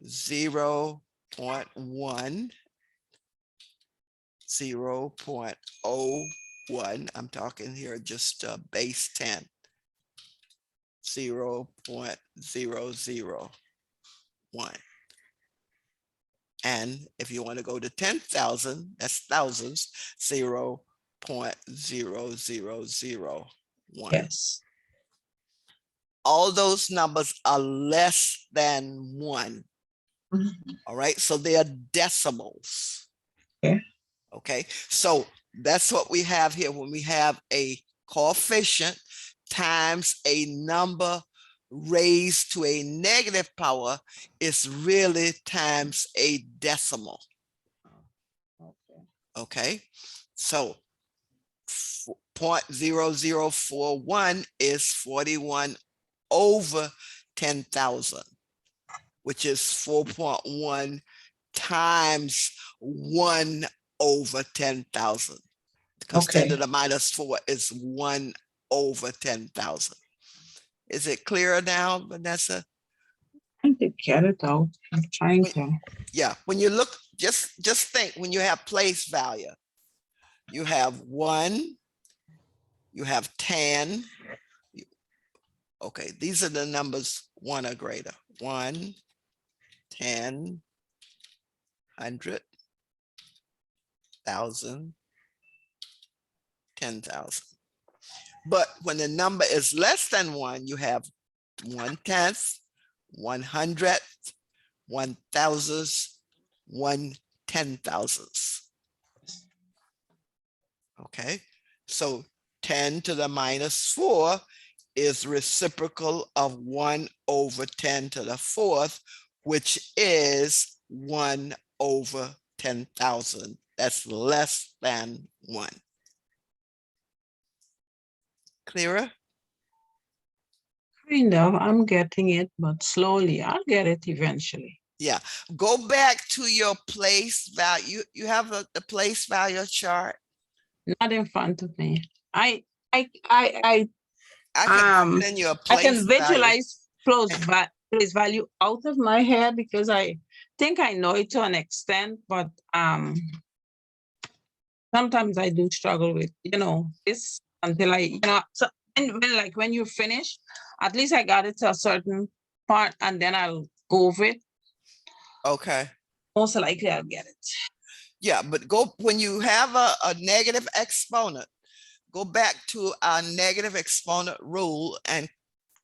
[SPEAKER 1] 0.1, 0.01. I'm talking here just base 10. 0.001. And if you want to go to 10,000, that's thousands, 0.0001.
[SPEAKER 2] Yes.
[SPEAKER 1] All those numbers are less than 1. All right, so they are decimals.
[SPEAKER 2] Okay.
[SPEAKER 1] Okay, so that's what we have here when we have a coefficient times a number raised to a negative power is really times a decimal.
[SPEAKER 2] Okay.
[SPEAKER 1] Okay, so 0.0041 is 41 over 10,000, which is 4.1 times 1 over 10,000, because 10 to
[SPEAKER 2] Okay.
[SPEAKER 1] the minus 4 is 1 over 10,000. Is it clearer now, Vanessa?
[SPEAKER 2] Trying to get it out. I'm trying to.
[SPEAKER 1] Yeah, when you look, just think, when you have place value, you have 1, you have 10. Okay, these are the numbers 1 or greater. 1, 10, 100, 1,000, 10,000. But when the number is less than 1, you have 1/10, 100th, 1,000th, 1/10,000th. Okay, so 10 to the minus 4 is reciprocal of 1 over 10 to the 4th, which is 1 over 10,000. That's less than 1. Clearer?
[SPEAKER 2] Kind of. I'm getting it, but slowly. I'll get it eventually.
[SPEAKER 1] Yeah. Go back to your place value. You have the place value chart.
[SPEAKER 2] Not in front of me. I I
[SPEAKER 1] can send you a
[SPEAKER 2] I
[SPEAKER 1] place
[SPEAKER 2] can
[SPEAKER 1] value.
[SPEAKER 2] visualize place value out of my head because I think I know it to an extent, but sometimes I do struggle with, this until so when you finish, at least I got it to a certain part and then I'll go over it.
[SPEAKER 1] Okay.
[SPEAKER 2] Most likely I'll get it.
[SPEAKER 1] Yeah, but go when you have a negative exponent, go back to our negative exponent rule and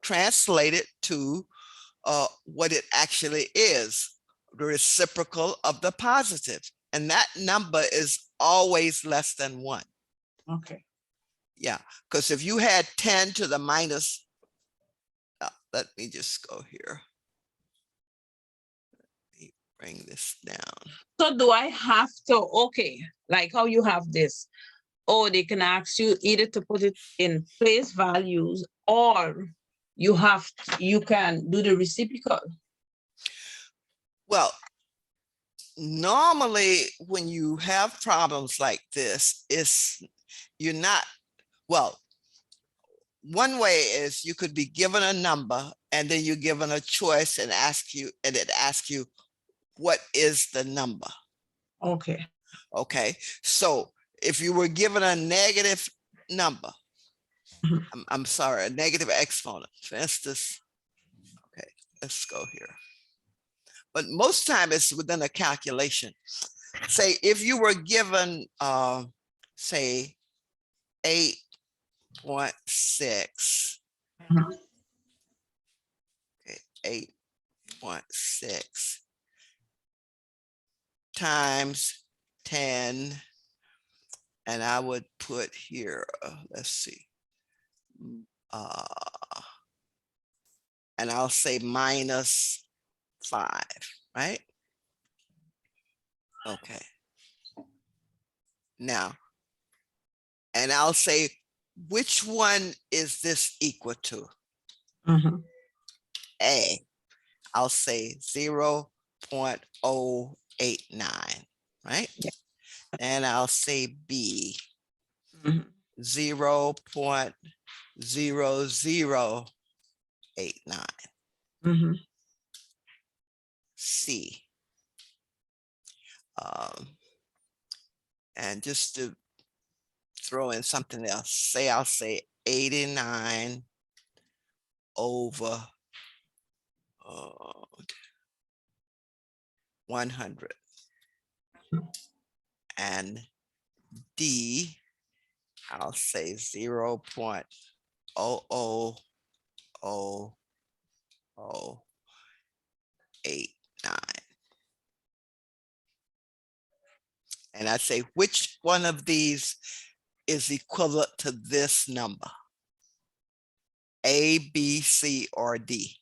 [SPEAKER 1] translate it to what it actually is, the reciprocal of the positive. And that number is always less than 1.
[SPEAKER 2] Okay.
[SPEAKER 1] Yeah, because if you had 10 to the minus, let me just go here. Let me bring this down.
[SPEAKER 2] So do I have to, okay, like how you have this, or they can ask you either to put it in place values or you can do the reciprocal.
[SPEAKER 1] Well, normally when you have problems like this, you're not, well, one way is you could be given a number and then you're given a choice and it asks you, what is the number?
[SPEAKER 2] Okay.
[SPEAKER 1] Okay, so if you were given a negative number, I'm sorry, a negative exponent, for instance, okay, let's go here. But most time it's within a calculation. Say if you were given, say 8.6, okay, 8.6 times 10, and I would put here, let's see, and I'll say minus 5, right? Okay. Now, and I'll say, which one is this equal to? A. I'll say 0.089, right?
[SPEAKER 2] Yeah.
[SPEAKER 1] And I'll say B,
[SPEAKER 2] Mhm.
[SPEAKER 1] 0.0089.
[SPEAKER 2] Mhm.
[SPEAKER 1] C. And just to throw in something else, I'll say 89 over 100. And D, I'll say 0.00089. And I say, which one of these is equivalent to this number? A, B, C, or D?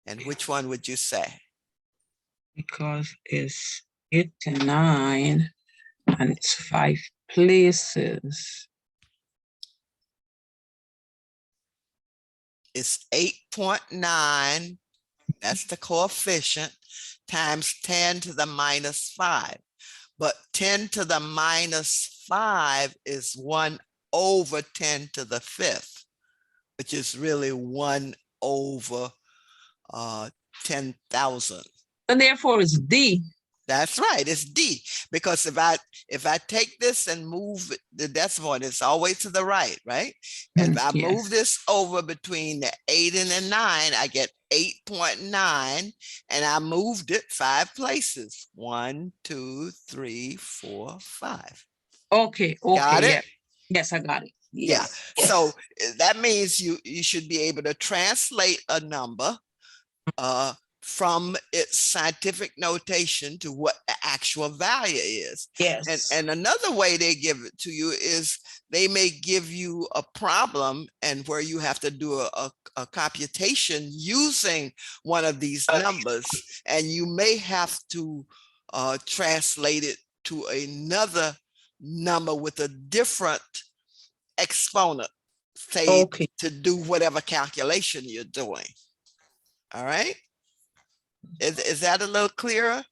[SPEAKER 1] And which one would you say?
[SPEAKER 2] Because it's 89 and it's 5 places.
[SPEAKER 1] It's 8.9, that's the coefficient, times 10 to the minus 5. But 10 to the minus 5 is 1 over 10 to the 5th, which is really 1 over 10,000.
[SPEAKER 2] And therefore it's D.
[SPEAKER 1] That's right, it's D, because if I take this and move the decimal, it's always to the right, right? And if I move this over between the 8 and the 9, I get 8.9, and I moved it 5 places. 1, 2, 3, 4, 5.
[SPEAKER 2] Okay,
[SPEAKER 1] Got it?
[SPEAKER 2] yeah. Yes, I got it. Yes.
[SPEAKER 1] Yeah. So that means you should be able to translate a number from its scientific notation to what the actual value is.
[SPEAKER 2] Yes.
[SPEAKER 1] And another way they give it to you is they may give you a problem and where you have to do a computation using one of these numbers, and you may have to translate it to another number with a different exponent, say, to do whatever calculation you're doing. All right. Is that a little clearer?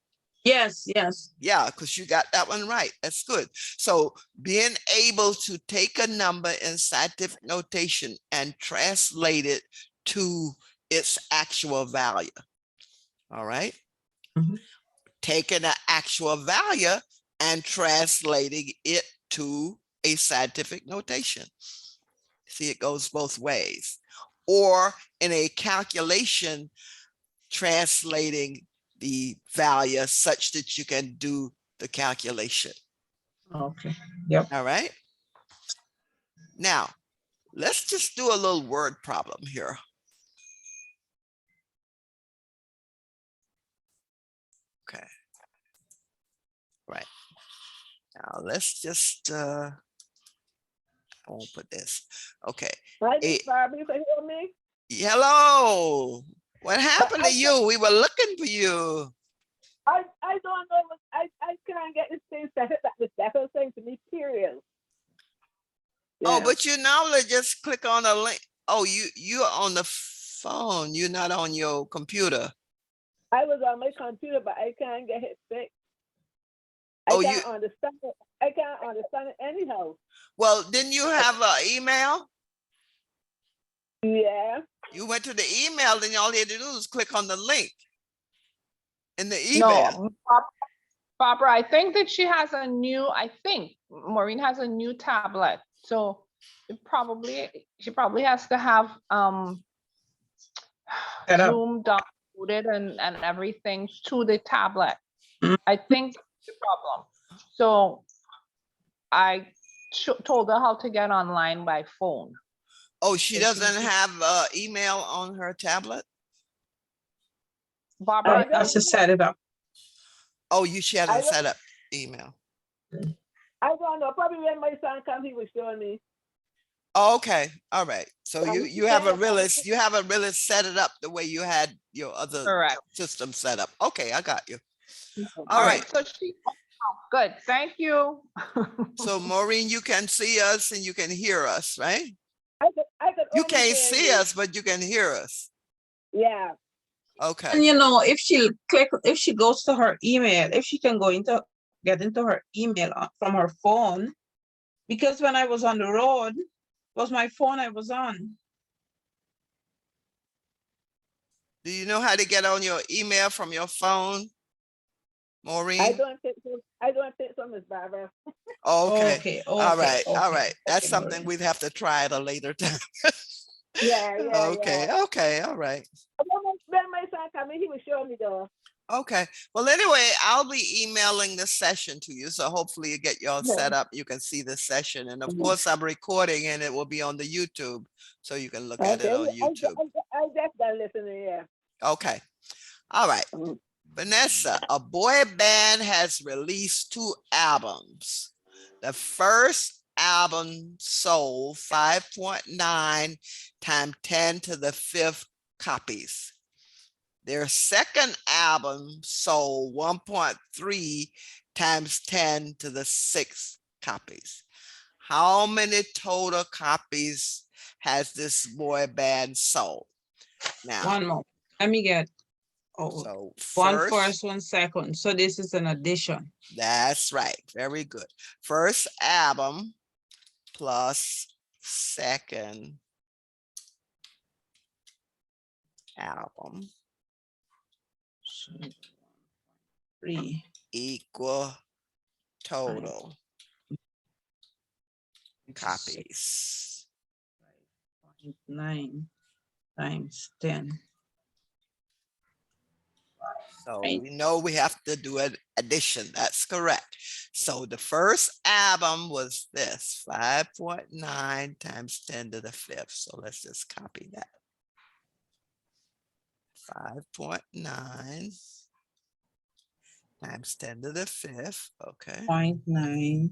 [SPEAKER 2] Yes, yes.
[SPEAKER 1] Yeah, because you got that one right. That's good. So being able to take a number in scientific notation and translate it to its actual value. All right.
[SPEAKER 2] Mhm.
[SPEAKER 1] Taking an actual value and translating it to a scientific notation. See, it goes both ways. Or in a calculation, translating the value such that you can do the calculation.
[SPEAKER 2] Okay. Yep.
[SPEAKER 1] All right. Now, let's just do a little word problem here. Okay. Right. Now, let's just, I won't put this. Okay.
[SPEAKER 3] Hi, Miss Barbara, you can hear me?
[SPEAKER 1] Hello. What happened to you? We were looking for you.
[SPEAKER 3] I don't know. I can't get this thing set up that the devil saying to me, period.
[SPEAKER 1] Oh, but you normally just click on a link. Oh, you're on the phone. You're not on your computer.
[SPEAKER 3] I was on my computer, but I can't get it fixed. I can't understand it. I can't understand it anyhow.
[SPEAKER 1] Well, didn't you have an email?
[SPEAKER 3] Yeah.
[SPEAKER 1] You went to the email, then all you had to do is click on the link in the email.
[SPEAKER 4] No, Barbara, I think that she has a new, Maureen has a new tablet. So she probably has to have Zoom downloaded and everything to the tablet. I think that's the problem. So I told her how to get online by phone.
[SPEAKER 1] Oh, she doesn't have email on her tablet?
[SPEAKER 4] Barbara
[SPEAKER 2] has to set it up.
[SPEAKER 1] Oh, she hasn't set up email.
[SPEAKER 3] I don't know. Probably when my son comes, he was showing me.
[SPEAKER 1] Oh, okay. All right. So you haven't really set it up the way you had your other system set up. Okay, I got you.
[SPEAKER 4] All right. So good. Thank you.
[SPEAKER 1] So Maureen, you can see us and you can hear us, right?
[SPEAKER 3] I could
[SPEAKER 1] you can't see us, but you can hear us.
[SPEAKER 3] Yeah.
[SPEAKER 1] Okay.
[SPEAKER 2] And if she goes to her email, if she can get into her email from her phone, because when I was on the road, it was my phone I was on.
[SPEAKER 1] Do you know how to get on your email from your phone, Maureen?
[SPEAKER 3] I don't think so, Miss Barbara.
[SPEAKER 1] Okay.
[SPEAKER 2] Okay.
[SPEAKER 1] All right. All
[SPEAKER 2] Okay,
[SPEAKER 1] right. That's
[SPEAKER 2] okay,
[SPEAKER 1] something
[SPEAKER 2] Maureen.
[SPEAKER 1] we'd have to try at a later time.
[SPEAKER 3] Yeah.
[SPEAKER 1] Okay. Okay. All right.
[SPEAKER 3] When my son coming, he will show me though.
[SPEAKER 1] Okay. Well, anyway, I'll be emailing the session to you. So hopefully you get y'all set up. You can see the session. And of course, I'm recording and it will be on the YouTube. So you can look at it on YouTube.
[SPEAKER 3] I just done listening, yeah.
[SPEAKER 1] Okay. All right. Vanessa, a boy band has released 2 albums. The first album sold 5.9 times 10 to the 5th copies. Their second album sold 1.3 times 10 to the 6th copies. How many total copies has this boy band sold? Now,
[SPEAKER 2] One more. Let me get
[SPEAKER 1] so
[SPEAKER 2] one first, 1 second. So this is an addition.
[SPEAKER 1] That's right. Very good. First album plus second album
[SPEAKER 2] 3
[SPEAKER 1] equal total copies.
[SPEAKER 2] 9 times 10.
[SPEAKER 1] So we know we have to do an addition. That's correct. So the first album was this 5.9 times 10 to the 5th. So let's just copy that. 5.9 times 10 to the 5th. Okay.
[SPEAKER 2] 0.9.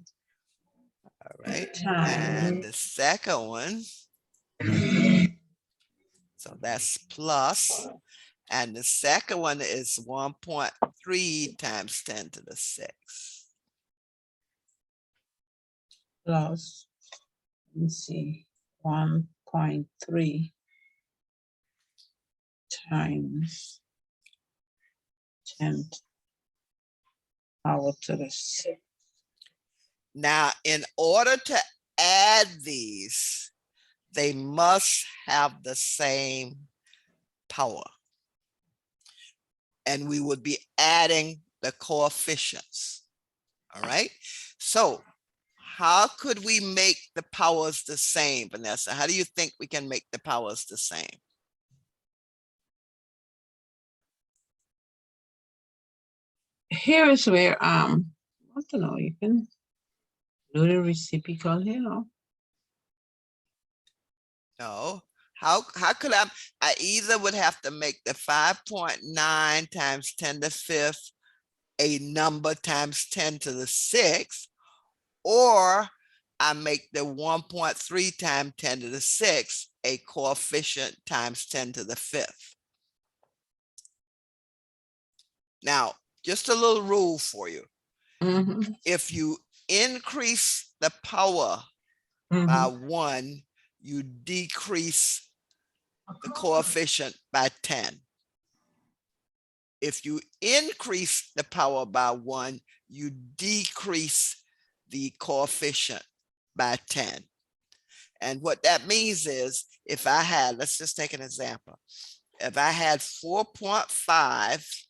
[SPEAKER 1] All right.
[SPEAKER 2] Times.
[SPEAKER 1] And the second one. So that's plus. And the second one is 1.3 times 10 to the 6th.
[SPEAKER 2] Plus, let's see, 1.3 times 10 power to the 6.
[SPEAKER 1] Now, in order to add these, they must have the same power. And we would be adding the coefficients. All right. So how could we make the powers the same, Vanessa? How do you think we can make the powers the same?
[SPEAKER 2] Here is where I don't know, you can do the reciprocal here.
[SPEAKER 1] No. How could I either would have to make the 5.9 times 10 to the 5th a number times 10 to the 6th, or I make the 1.3 times 10 to the 6th a coefficient times 10 to the 5th. Now, just a little rule for you. If you increase the power by 1, you decrease the coefficient by 10. If you increase the power by 1, you decrease the coefficient by 10. And what that means is if I had, let's just take an example. If I had 4.5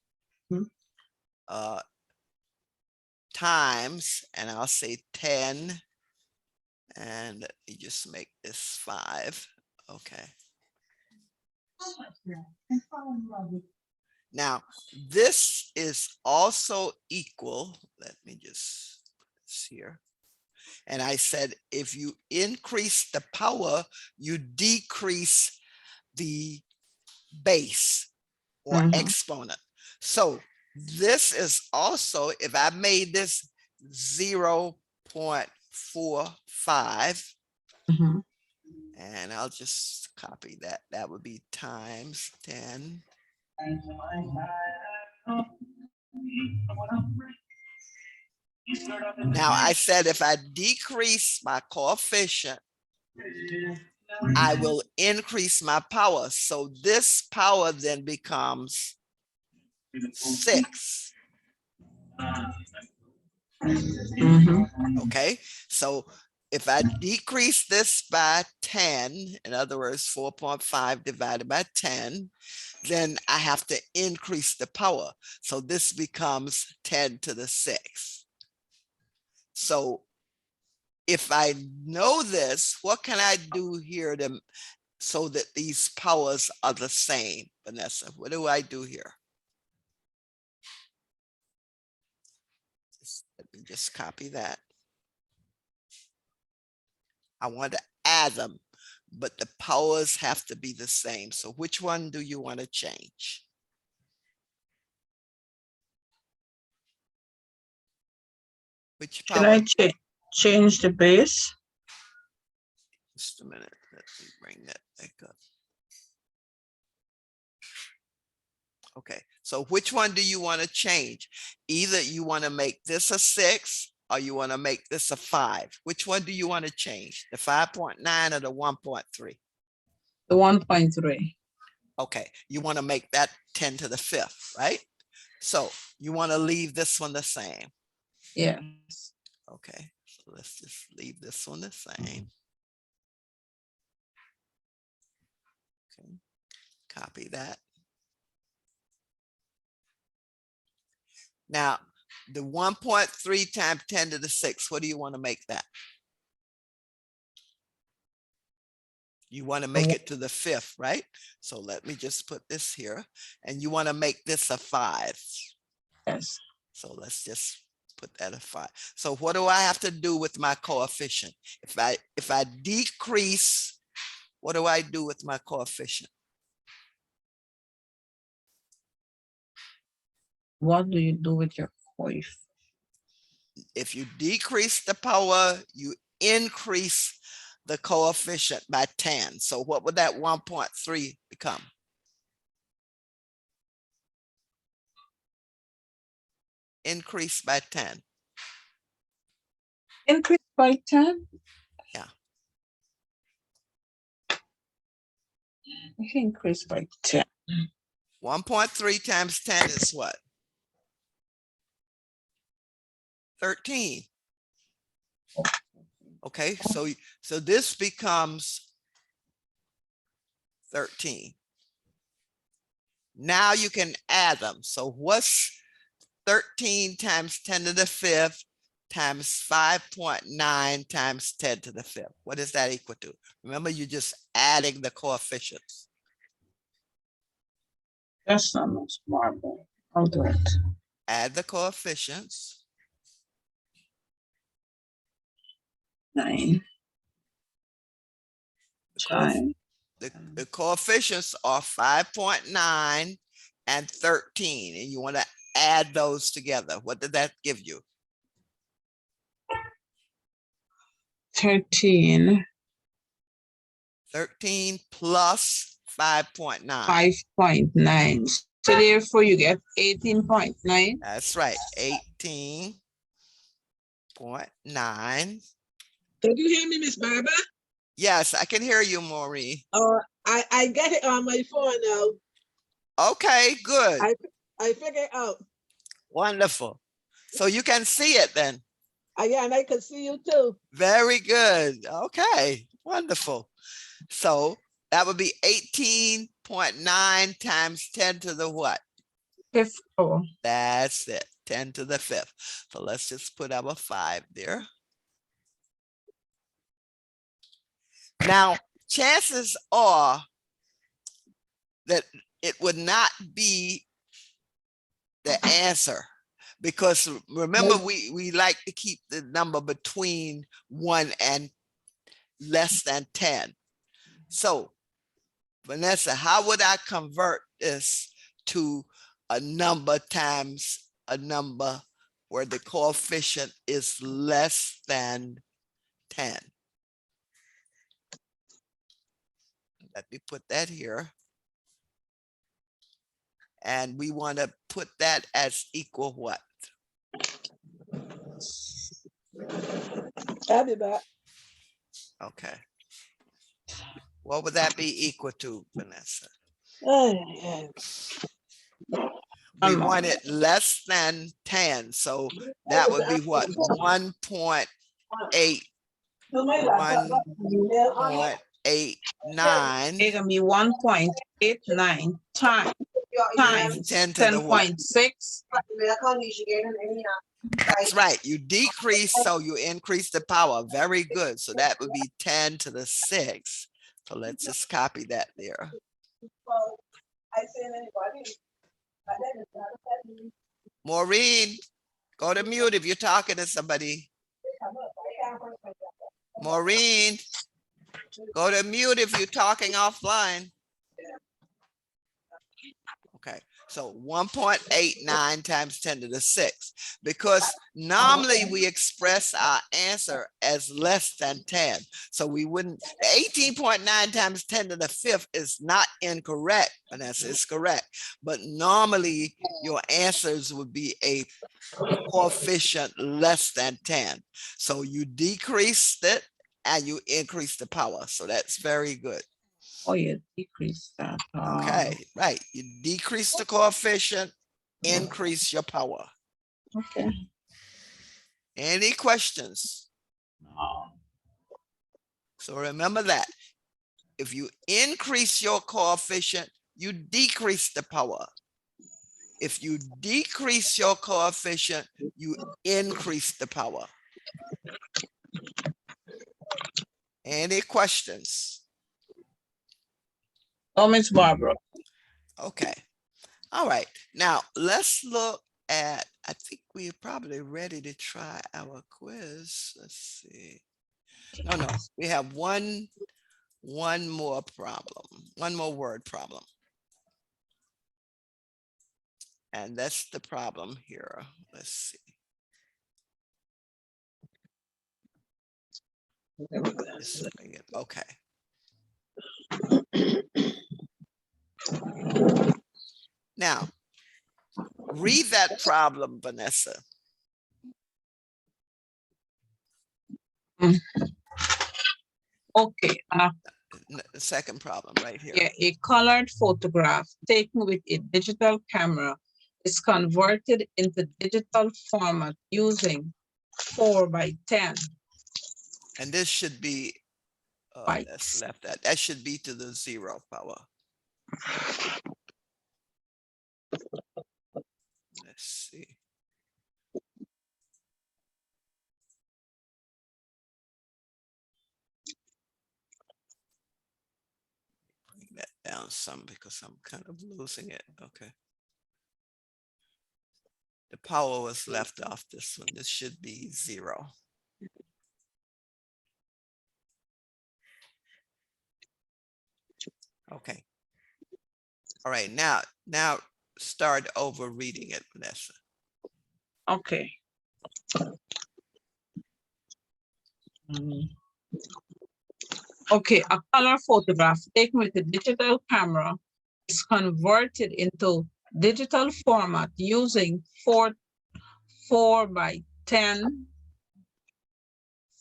[SPEAKER 1] times, and I'll say 10, and let me just make this 5. Okay. Now, this is also equal. Let me just put this here. And I said, if you increase the power, you decrease the base or exponent. So this is also, if I made this 0.45, and I'll just copy that. That would be times 10. Now I said if I decrease my coefficient I will increase my power. So this power then becomes 6. Okay, so if I decrease this by 10, in other words, 4.5 divided by 10, then I have to increase the power. So this becomes 10 to the 6. So if I know this, what can I do here so that these powers are the same? Vanessa, what do I do here? Let me just copy that. I want to add them, but the powers have to be the same. So which one do you want to change? Which
[SPEAKER 2] Should
[SPEAKER 1] power?
[SPEAKER 2] I change the base?
[SPEAKER 1] Just a minute. Let me bring that back up. Okay, so which one do you want to change? Either you want to make this a 6 or you want to make this a 5. Which one do you want to change? The 5.9 or the 1.3?
[SPEAKER 2] The 1.3.
[SPEAKER 1] Okay, you want to make that 10 to the 5th, right? So you want to leave this one the same.
[SPEAKER 2] Yes.
[SPEAKER 1] Okay, so let's just leave this one the same. Okay, copy that. Now, the 1.3 times 10 to the 6, what do you want to make that? You want to make it to the 5th, right? So let me just put this here. And you want to make this a 5.
[SPEAKER 2] Yes.
[SPEAKER 1] So let's just put that a 5. So what do I have to do with my coefficient? If I decrease, what do I do with my coefficient?
[SPEAKER 2] What do you do with your coefficient?
[SPEAKER 1] If you decrease the power, you increase the coefficient by 10. So what would that 1.3 become? Increase by 10.
[SPEAKER 2] Increase by 10?
[SPEAKER 1] Yeah.
[SPEAKER 2] Increase by 10.
[SPEAKER 1] 1.3 times 10 is what? 13. Okay, so this becomes 13. Now you can add them. So what's 13 times 10 to the 5th times 5.9 times 10 to the 5th? What is that equal to? Remember, you're just adding the coefficients.
[SPEAKER 2] That's not much marble. I'll do it.
[SPEAKER 1] Add the coefficients.
[SPEAKER 2] 9 times.
[SPEAKER 1] The coefficients are 5.9 and 13, and you want to add those together. What did that give you?
[SPEAKER 2] 13.
[SPEAKER 1] 13 plus 5.9.
[SPEAKER 2] 5.9. So therefore you get 18.9.
[SPEAKER 1] That's right, 18.9.
[SPEAKER 5] Can you hear me, Miss Barbara?
[SPEAKER 1] Yes, I can hear you, Maureen.
[SPEAKER 5] I got it on my phone now.
[SPEAKER 1] Okay, good.
[SPEAKER 5] I figured out.
[SPEAKER 1] Wonderful. So you can see it then.
[SPEAKER 5] Yeah, and I can see you too.
[SPEAKER 1] Very good. Okay, wonderful. So that would be 18.9 times 10 to the what?
[SPEAKER 2] 5th power.
[SPEAKER 1] That's it, 10 to the 5th. So let's just put our 5 there. Now, chances are that it would not be the answer, because remember, we like to keep the number between 1 and less than 10. So, Vanessa, how would I convert this to a number times a number where the coefficient is less than 10? Let me put that here. And we want to put that as equal what?
[SPEAKER 5] I'll be back.
[SPEAKER 1] Okay. What would that be equal to, Vanessa? We want it less than 10. So that would be what? 1.8, 1.89
[SPEAKER 2] It's gonna be 1.89 times
[SPEAKER 1] 10 to the what?
[SPEAKER 2] 10.6.
[SPEAKER 1] That's right. You decrease, so you increase the power. Very good. So that would be 10 to the 6. So let's just copy that there. Maureen, go to mute if you're talking to somebody. Maureen, go to mute if you're talking offline. Okay, so 1.89 times 10 to the 6, because normally we express our answer as less than 10. So we wouldn't, 18.9 times 10 to the 5th is not incorrect, Vanessa, it's correct. But normally your answers would be a coefficient less than 10. So you decreased it and you increase the power. So that's very good.
[SPEAKER 2] Oh, you decrease that.
[SPEAKER 1] Okay, right. You decrease the coefficient, increase your power.
[SPEAKER 2] Okay.
[SPEAKER 1] Any questions? So remember that. If you increase your coefficient, you decrease the power. If you decrease your coefficient, you increase the power. Any questions?
[SPEAKER 2] Oh, Miss Barbara.
[SPEAKER 1] Okay. All right. Now let's look at, I think we're probably ready to try our quiz. Let's see. No, we have one more problem, one more word problem. And that's the problem here. Let's see. Okay. Now, read that problem, Vanessa.
[SPEAKER 2] Okay.
[SPEAKER 1] The second problem right here.
[SPEAKER 2] Yeah, a colored photograph taken with a digital camera is converted into digital format using 4:10.
[SPEAKER 1] And this should be, that's left that. That should be to the 0 power. Let's see. Bring that down some because I'm kind of losing it. Okay. The power was left off this one. This should be 0. Okay. All right. Now start over reading it, Vanessa.
[SPEAKER 2] Okay. Okay, a color photograph taken with a digital camera is converted into digital format using 4:10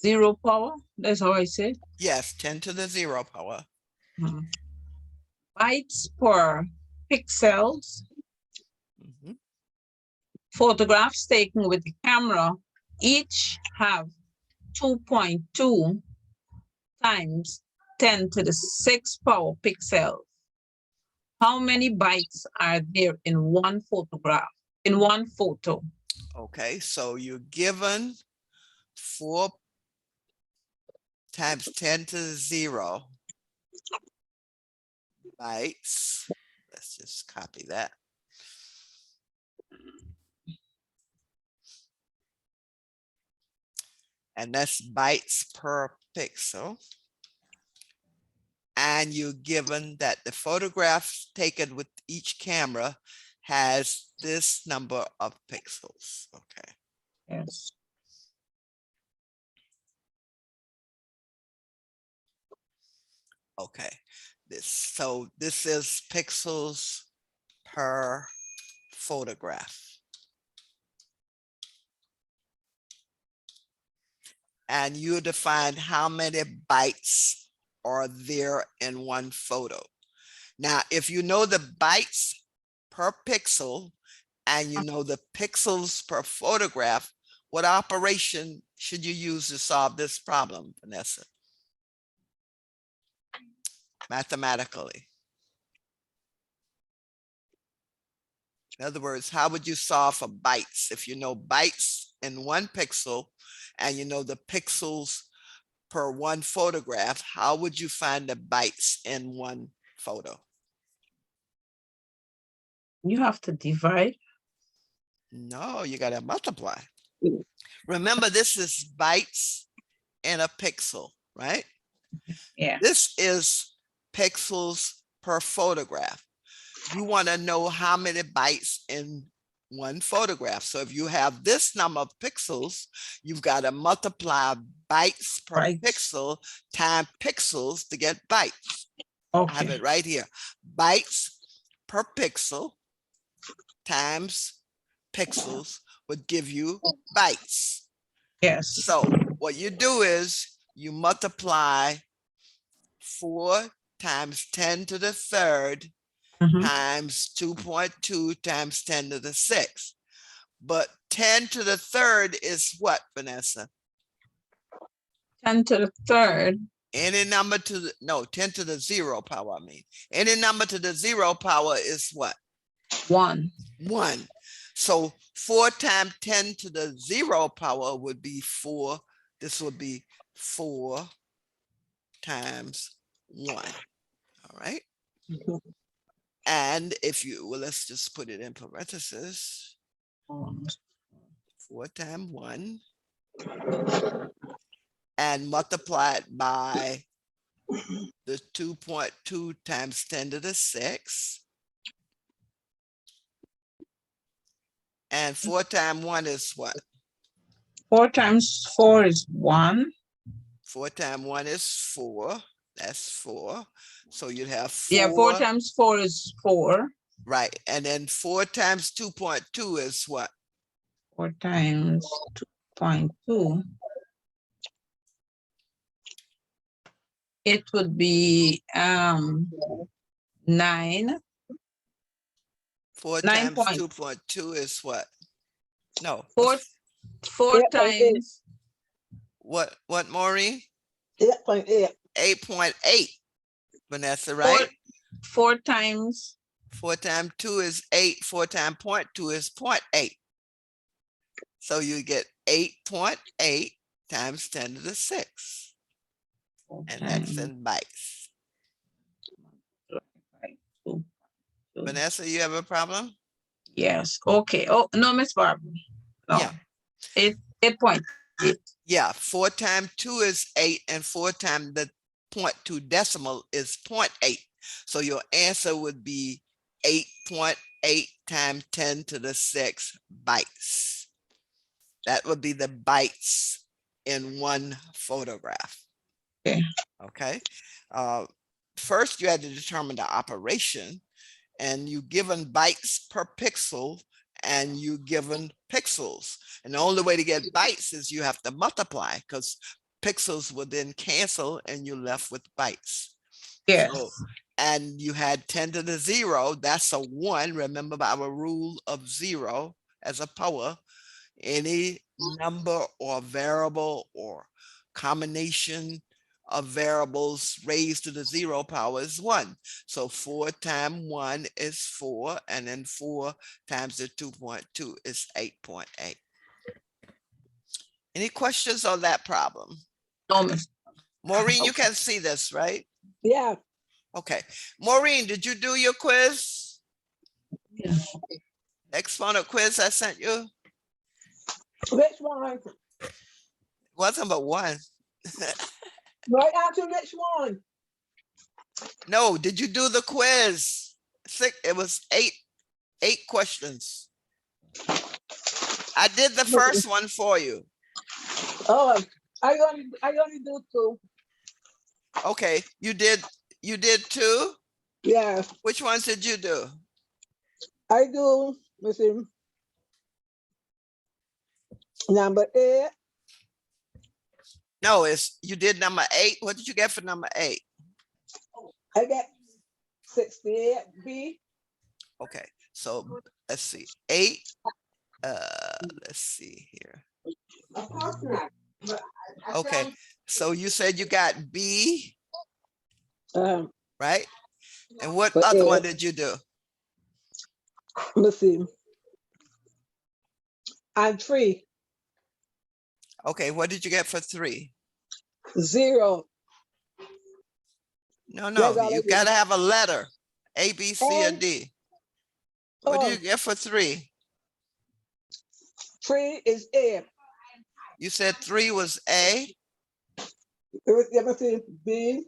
[SPEAKER 2] 0 power. That's how I say it.
[SPEAKER 1] Yes, 10 to the 0 power.
[SPEAKER 2] Bytes per pixels.
[SPEAKER 1] Mhm.
[SPEAKER 2] Photographs taken with the camera each have 2.2 times 10 to the 6 power pixels. How many bytes are there in one photograph, in one photo?
[SPEAKER 1] Okay, so you're given 4 times 10 to the 0 bytes. Let's just copy that. And that's bytes per pixel. And you're given that the photographs taken with each camera has this number of pixels. Okay.
[SPEAKER 2] Yes.
[SPEAKER 1] Okay. So this is pixels per photograph. And you define how many bytes are there in one photo. Now, if you know the bytes per pixel and you know the pixels per photograph, what operation should you use to solve this problem, Vanessa? Mathematically. In other words, how would you solve for bytes? If you know bytes in one pixel and you know the pixels per one photograph, how would you find the bytes in one photo?
[SPEAKER 2] You have to divide.
[SPEAKER 1] No, you got to multiply. Remember, this is bytes in a pixel, right?
[SPEAKER 2] Yeah.
[SPEAKER 1] This is pixels per photograph. You want to know how many bytes in one photograph. So if you have this number of pixels, you've got to multiply bytes per
[SPEAKER 2] Bytes.
[SPEAKER 1] pixel times pixels to get bytes. I have
[SPEAKER 2] Okay.
[SPEAKER 1] it right here. Bytes per pixel times pixels would give you bytes.
[SPEAKER 2] Yes.
[SPEAKER 1] So what you do is you multiply 4 times 10 to the third
[SPEAKER 2] Mhm.
[SPEAKER 1] times 2.2 times 10 to the sixth. But 10 to the third is what, Vanessa?
[SPEAKER 2] 10 to the third.
[SPEAKER 1] Any number to the, no, 10 to the 0 power, I mean. Any number to the 0 power is what?
[SPEAKER 2] 1.
[SPEAKER 1] 1. So 4 times 10 to the 0 power would be 4. This would be 4 times 1. All right. And if you, well, let's just put it in parentheses. 4 times 1. And multiply it by the 2.2 times 10 to the 6. And 4 times 1 is what?
[SPEAKER 2] 4 times 4 is 1.
[SPEAKER 1] 4 times 1 is 4. That's 4. So you'd have 4.
[SPEAKER 2] Yeah, 4 times 4 is 4.
[SPEAKER 1] Right. And then 4 times 2.2 is what?
[SPEAKER 2] 4 times 2.2. It would be 9.
[SPEAKER 1] 4
[SPEAKER 2] 9
[SPEAKER 1] times
[SPEAKER 2] point.
[SPEAKER 1] 2.2 is what? No.
[SPEAKER 2] 4
[SPEAKER 5] 8.8.
[SPEAKER 2] times.
[SPEAKER 1] What, Maureen?
[SPEAKER 5] 8.8.
[SPEAKER 1] 8.8. Vanessa, right?
[SPEAKER 2] 4 times.
[SPEAKER 1] 4 times 2 is 8. 4 times 0.2 is 0.8. So you get 8.8 times 10 to the 6. And that's in bytes. Vanessa, you have a problem?
[SPEAKER 2] Yes. Okay. Oh, no, Miss Barbara. No.
[SPEAKER 1] Yeah.
[SPEAKER 2] 8.8.
[SPEAKER 1] Yeah. 4 times 2 is 8, and 4 times the 0.2 decimal is 0.8. So your answer would be 8.8 times 10 to the 6 bytes. That would be the bytes in one photograph.
[SPEAKER 2] Okay.
[SPEAKER 1] Okay. First, you had to determine the operation, and you given bytes per pixel, and you given pixels. And the only way to get bytes is you have to multiply, because pixels would then cancel and you're left with bytes.
[SPEAKER 2] Yes.
[SPEAKER 1] So, and you had 10 to the 0, that's a 1. Remember our rule of 0 as a power. Any number or variable or combination of variables raised to the 0 power is 1. So 4 times 1 is 4, and then 4 times the 2.2 is 8.8. Any questions on that problem?
[SPEAKER 2] No, Miss.
[SPEAKER 1] Maureen, you can see this, right?
[SPEAKER 5] Yeah.
[SPEAKER 1] Okay. Maureen, did you do your quiz?
[SPEAKER 2] Yeah.
[SPEAKER 1] Exponent quiz I sent you?
[SPEAKER 5] Which one?
[SPEAKER 1] Wasn't but one.
[SPEAKER 5] Right answer, which one?
[SPEAKER 1] No, did you do the quiz? It was eight questions. I did the first one for you.
[SPEAKER 5] Oh, I only do 2.
[SPEAKER 1] Okay, you did 2?
[SPEAKER 5] Yeah.
[SPEAKER 1] Which ones did you do?
[SPEAKER 5] I do, let's see, number 8.
[SPEAKER 1] No, you did number 8. What did you get for number 8?
[SPEAKER 5] I get 68B.
[SPEAKER 1] Okay, so let's see, 8. Let's see here.
[SPEAKER 5] Of course not. But
[SPEAKER 1] Okay, so you said you got B, right? And what
[SPEAKER 5] But
[SPEAKER 1] other
[SPEAKER 5] A.
[SPEAKER 1] one did you do?
[SPEAKER 5] Let's see. I'm 3,
[SPEAKER 1] Okay, what did you get for 3?
[SPEAKER 5] 0.
[SPEAKER 1] No,
[SPEAKER 5] That's all I
[SPEAKER 1] you
[SPEAKER 5] get.
[SPEAKER 1] gotta have a letter, A, B, C, or
[SPEAKER 5] A.
[SPEAKER 1] D. What did you get for 3?
[SPEAKER 5] 3 is A.
[SPEAKER 1] You said 3 was A.
[SPEAKER 5] Let me see. B.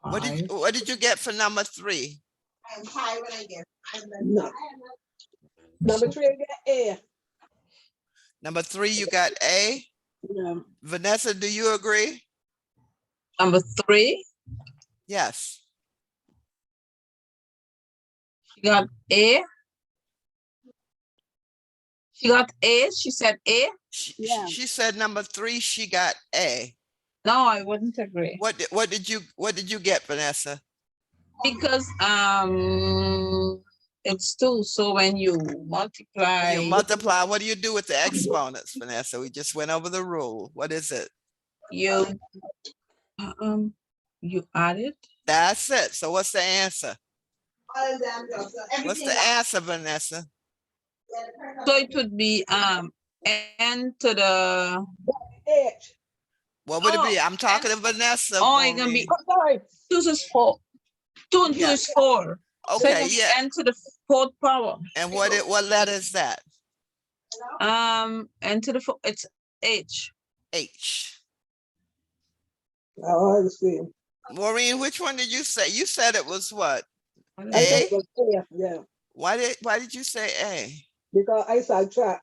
[SPEAKER 1] What did you get for number 3?
[SPEAKER 5] I'm high when I get. No. Number 3, I get A.
[SPEAKER 1] Number 3, you got A.
[SPEAKER 5] Yeah.
[SPEAKER 1] Vanessa, do you agree?
[SPEAKER 2] Number 3,
[SPEAKER 1] Yes.
[SPEAKER 2] she got A. She got A. She said A.
[SPEAKER 5] Yeah.
[SPEAKER 1] She said number 3, she got A.
[SPEAKER 2] No, I wouldn't agree.
[SPEAKER 1] What did you get, Vanessa?
[SPEAKER 2] Because it's 2. So when you multiply,
[SPEAKER 1] You multiply. What do you do with the exponents, Vanessa? We just went over the rule. What is it?
[SPEAKER 2] you add it.
[SPEAKER 1] That's it. So what's the answer? What's the answer, Vanessa?
[SPEAKER 2] So it would be n to the
[SPEAKER 5] H.
[SPEAKER 1] What would it be?
[SPEAKER 2] Oh,
[SPEAKER 1] I'm talking to Vanessa.
[SPEAKER 2] oh, it's gonna be
[SPEAKER 1] Maureen.
[SPEAKER 5] Sorry.
[SPEAKER 2] 2 is 4. 2 and 2
[SPEAKER 1] Yeah.
[SPEAKER 2] is 4. So
[SPEAKER 1] Okay,
[SPEAKER 2] it's
[SPEAKER 1] yeah.
[SPEAKER 2] n to the 4th power.
[SPEAKER 1] And what letter is that?
[SPEAKER 2] N to the 4, it's H.
[SPEAKER 1] H.
[SPEAKER 5] Oh, I see.
[SPEAKER 1] Maureen, which one did you say? You said it was what?
[SPEAKER 5] I
[SPEAKER 1] A?
[SPEAKER 5] thought it was A. Yeah.
[SPEAKER 1] Why did you say A?
[SPEAKER 5] Because I saw track.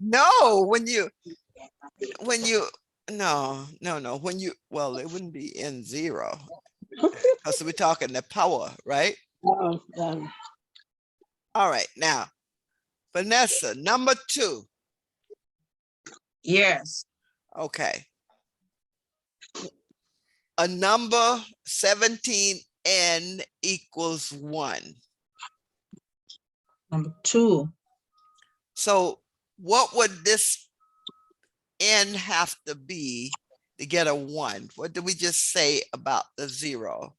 [SPEAKER 1] No, when you no, well, it wouldn't be in 0. Because we're talking the power, right?
[SPEAKER 5] Um,
[SPEAKER 1] All right, now, Vanessa, number 2.
[SPEAKER 2] Yes.
[SPEAKER 1] Okay. A number 17n equals 1.
[SPEAKER 2] Number 2.
[SPEAKER 1] So what would this n have to be to get a 1? What did we just say about the 0?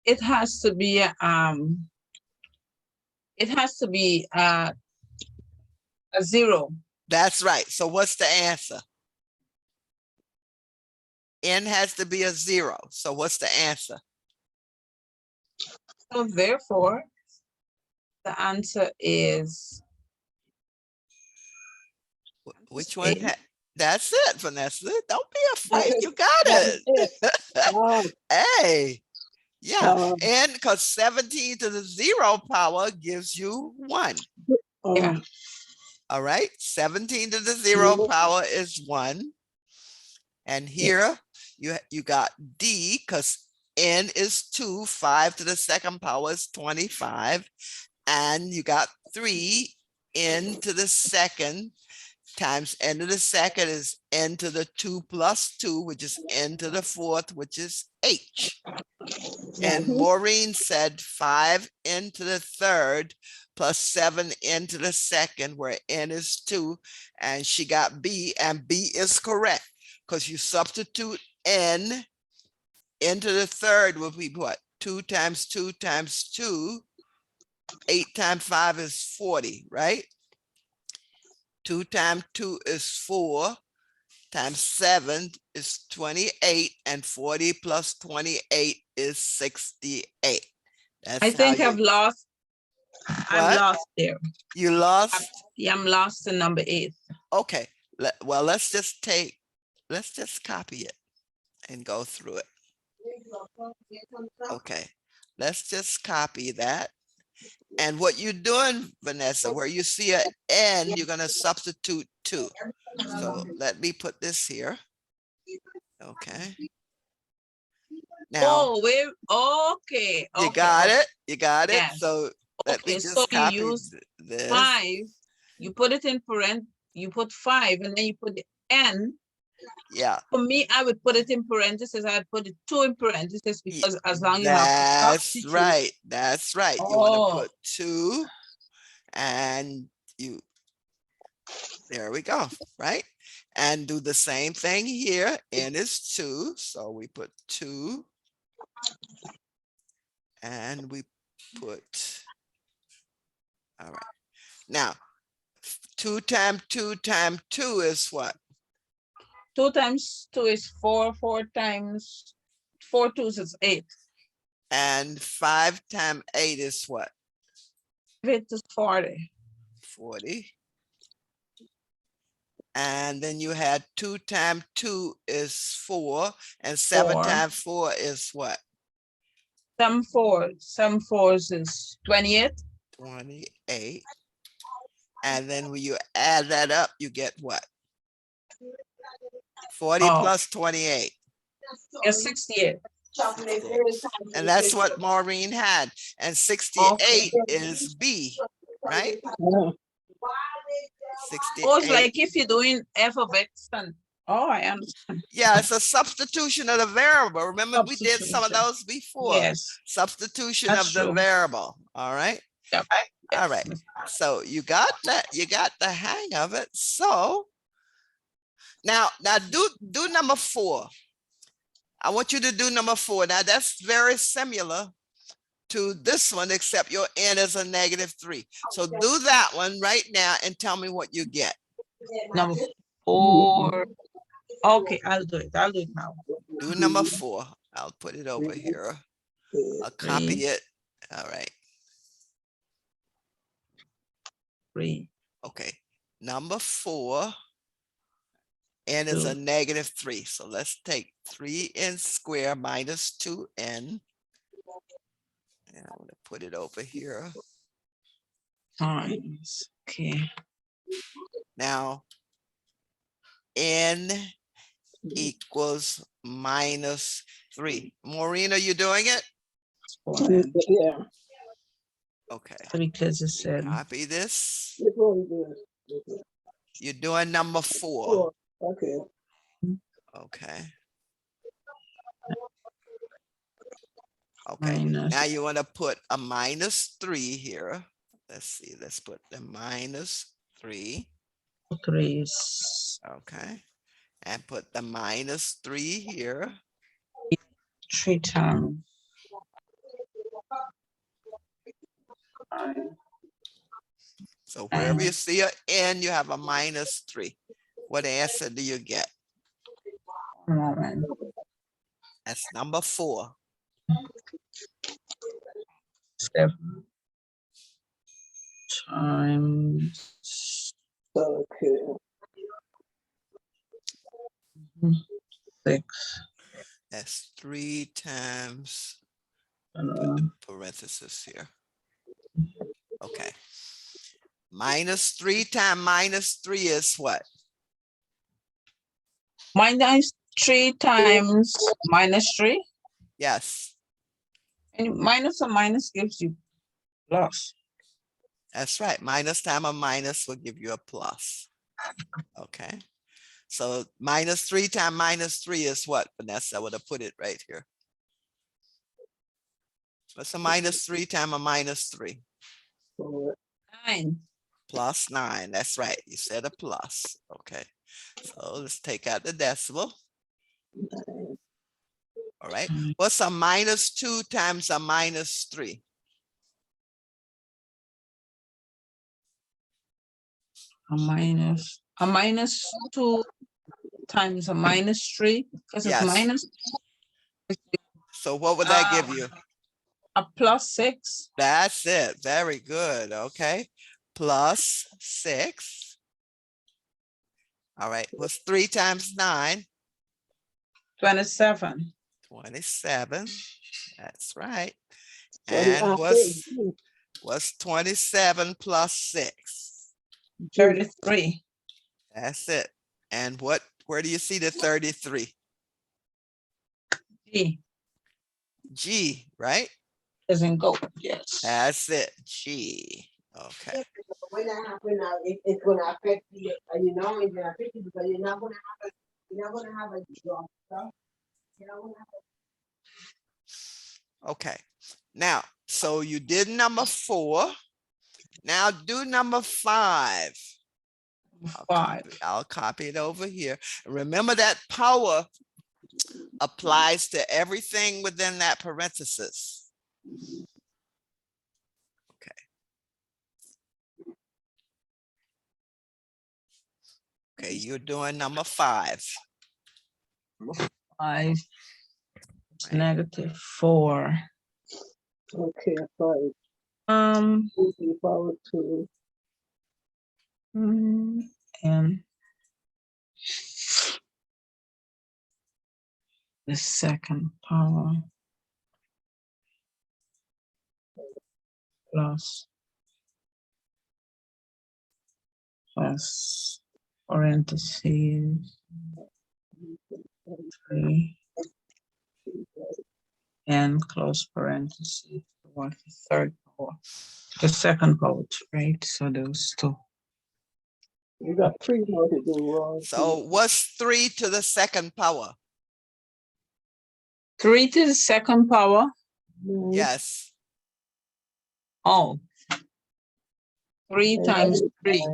[SPEAKER 2] It has to be a 0.
[SPEAKER 1] That's right. So what's the answer? N has to be a 0. So what's the answer?
[SPEAKER 2] So therefore, the answer is
[SPEAKER 1] Which one? That's it, Vanessa. Don't be afraid.
[SPEAKER 5] Okay,
[SPEAKER 1] You got
[SPEAKER 5] that
[SPEAKER 1] it.
[SPEAKER 5] is Oh,
[SPEAKER 1] Hey, yeah.
[SPEAKER 5] oh,
[SPEAKER 1] And because 17 to the 0 power gives you 1.
[SPEAKER 5] oh.
[SPEAKER 2] Yeah.
[SPEAKER 1] All right. 17 to the 0 power is 1. And here you got D because n is 2. 5 to the 2nd power is 25. And you got 3 n to the 2nd times n to the 2nd is n to the 2 plus 2, which is n to the 4th, which is h. And Maureen said 5n to the 3rd plus 7n to the 2nd, where n is 2, and she got B, and B is correct because you substitute n to the 3rd will be what? 2 times 2 times 2. 8 times 5 is 40, right? 2 times 2 is 4, times 7 is 28, and 40 plus 28 is 68. That's
[SPEAKER 2] I think
[SPEAKER 1] how
[SPEAKER 2] I've lost. I'm
[SPEAKER 1] What?
[SPEAKER 2] lost there.
[SPEAKER 1] You lost?
[SPEAKER 2] Yeah, I'm lost in number 8.
[SPEAKER 1] Okay. Well, let's just copy it and go through it. Okay. Let's just copy that. And what you're doing, Vanessa, where you see an N, you're going to substitute 2. So let me put this here. Okay. Now,
[SPEAKER 2] Oh, wait. Okay.
[SPEAKER 1] you got it? You got it?
[SPEAKER 2] Yes.
[SPEAKER 1] So let me
[SPEAKER 2] Okay,
[SPEAKER 1] just
[SPEAKER 2] so you
[SPEAKER 1] copy
[SPEAKER 2] use
[SPEAKER 1] this.
[SPEAKER 2] 5. You put it in parent. You put 5, and then you put the n,
[SPEAKER 1] Yeah.
[SPEAKER 2] For me, I would put it in parentheses. I'd put it 2 in parentheses
[SPEAKER 1] Ye-
[SPEAKER 2] because as long as you have to
[SPEAKER 1] That's
[SPEAKER 2] substitute.
[SPEAKER 1] right. That's right. You want to
[SPEAKER 2] Oh,
[SPEAKER 1] put 2 and there we go, right? And do the same thing here. N is 2. So we put 2 and we put, all right. Now, 2 times 2 times 2 is what?
[SPEAKER 2] 2 times 2 is 4. 4 times 4 twos is 8.
[SPEAKER 1] And 5 times 8 is what?
[SPEAKER 2] 8 is 40.
[SPEAKER 1] 40. And then you had 2 times 2 is 4. And 7
[SPEAKER 2] 4.
[SPEAKER 1] times 4 is what?
[SPEAKER 2] Some fours is 28.
[SPEAKER 1] 28. And then when you add that up, you get what? 40
[SPEAKER 2] Oh.
[SPEAKER 1] plus 28.
[SPEAKER 2] It's 68.
[SPEAKER 1] And that's what Maureen had. And 68 is B, right? 68.
[SPEAKER 2] Oh, it's like if you're doing f of x and I understand.
[SPEAKER 1] Yeah, it's a substitution of the variable. Remember, we did some of
[SPEAKER 2] Substitution.
[SPEAKER 1] those before.
[SPEAKER 2] Yes.
[SPEAKER 1] Substitution
[SPEAKER 2] That's
[SPEAKER 1] of the
[SPEAKER 2] true.
[SPEAKER 1] variable. All right.
[SPEAKER 2] Yep.
[SPEAKER 1] All right. So you got that. You got the hang of it. So now do number 4. I want you to do number 4. Now that's very similar to this one, except your n is a -3. So do that one right now and tell me what you get.
[SPEAKER 2] Number 4. Okay, I'll do it. I'll do it now.
[SPEAKER 1] Do number 4. I'll put it over here. I'll copy it. All right.
[SPEAKER 2] 3.
[SPEAKER 1] Okay. Number 4. N is a -3. So let's take 3n squared minus 2n. And I'm going to put it over here.
[SPEAKER 2] Times. Okay.
[SPEAKER 1] Now, n equals -3. Maureen, are you doing it?
[SPEAKER 3] Yeah.
[SPEAKER 1] Okay.
[SPEAKER 2] Because it said
[SPEAKER 1] Copy this.
[SPEAKER 3] Which one we doing?
[SPEAKER 1] You're doing number 4.
[SPEAKER 3] Okay.
[SPEAKER 1] Okay. Okay.
[SPEAKER 2] minus
[SPEAKER 1] Now you want to put a -3 here. Let's see. Let's put the -3.
[SPEAKER 2] 3 is
[SPEAKER 1] Okay. And put the -3 here.
[SPEAKER 2] 3 times.
[SPEAKER 1] So wherever you see an n, you have a -3. What answer do you get?
[SPEAKER 2] Moment.
[SPEAKER 1] That's number 4.
[SPEAKER 2] 7 times
[SPEAKER 3] Okay.
[SPEAKER 2] 6.
[SPEAKER 1] That's 3 times, put the parenthesis here. Okay. -3 times -3 is what?
[SPEAKER 2] Minus 3 times -3.
[SPEAKER 1] Yes,
[SPEAKER 2] And minus or minus gives you plus.
[SPEAKER 1] that's right. Minus times a minus will give you a plus. Okay. So -3 times -3 is what, Vanessa? I would have put it right here. What's a -3 times a -3?
[SPEAKER 2] 9.
[SPEAKER 1] Plus 9. That's right. You said a plus. Okay. So let's take out the decimal. All right. What's a -2 times a -3?
[SPEAKER 2] A minus 2 times a -3 because
[SPEAKER 1] Yes.
[SPEAKER 2] it's minus
[SPEAKER 1] So what would that give you?
[SPEAKER 2] a plus 6.
[SPEAKER 1] That's it. Very good. Okay. Plus 6. All right. What's 3 times 9?
[SPEAKER 2] 27.
[SPEAKER 1] 27. That's right.
[SPEAKER 3] So
[SPEAKER 1] And
[SPEAKER 3] the
[SPEAKER 1] what's 27 plus 6?
[SPEAKER 2] 33.
[SPEAKER 1] That's it. And where do you see the 33?
[SPEAKER 2] G
[SPEAKER 1] G, right?
[SPEAKER 2] doesn't go. Yes.
[SPEAKER 1] That's it. G. Okay.
[SPEAKER 5] When that happen, it's gonna affect you. You know, it's gonna affect you because you're not gonna have You're not gonna have a drop, huh? You're not gonna have
[SPEAKER 1] Okay, now, so you did number 4. Now do number 5. I'll copy it over here. Remember that power applies to everything within that parenthesis. Okay, you're doing number 5.
[SPEAKER 2] 5
[SPEAKER 1] Right.
[SPEAKER 2] negative 4.
[SPEAKER 3] Okay, I thought it
[SPEAKER 2] Um,
[SPEAKER 3] would be power to
[SPEAKER 2] and the second power plus parentheses 3 and close parentheses what the third power, the second power, right? So those two.
[SPEAKER 3] you got 3 more to do wrong.
[SPEAKER 1] So what's 3 to the second power?
[SPEAKER 2] 3 to the second power.
[SPEAKER 1] Yes.
[SPEAKER 2] Oh, 3 times 3.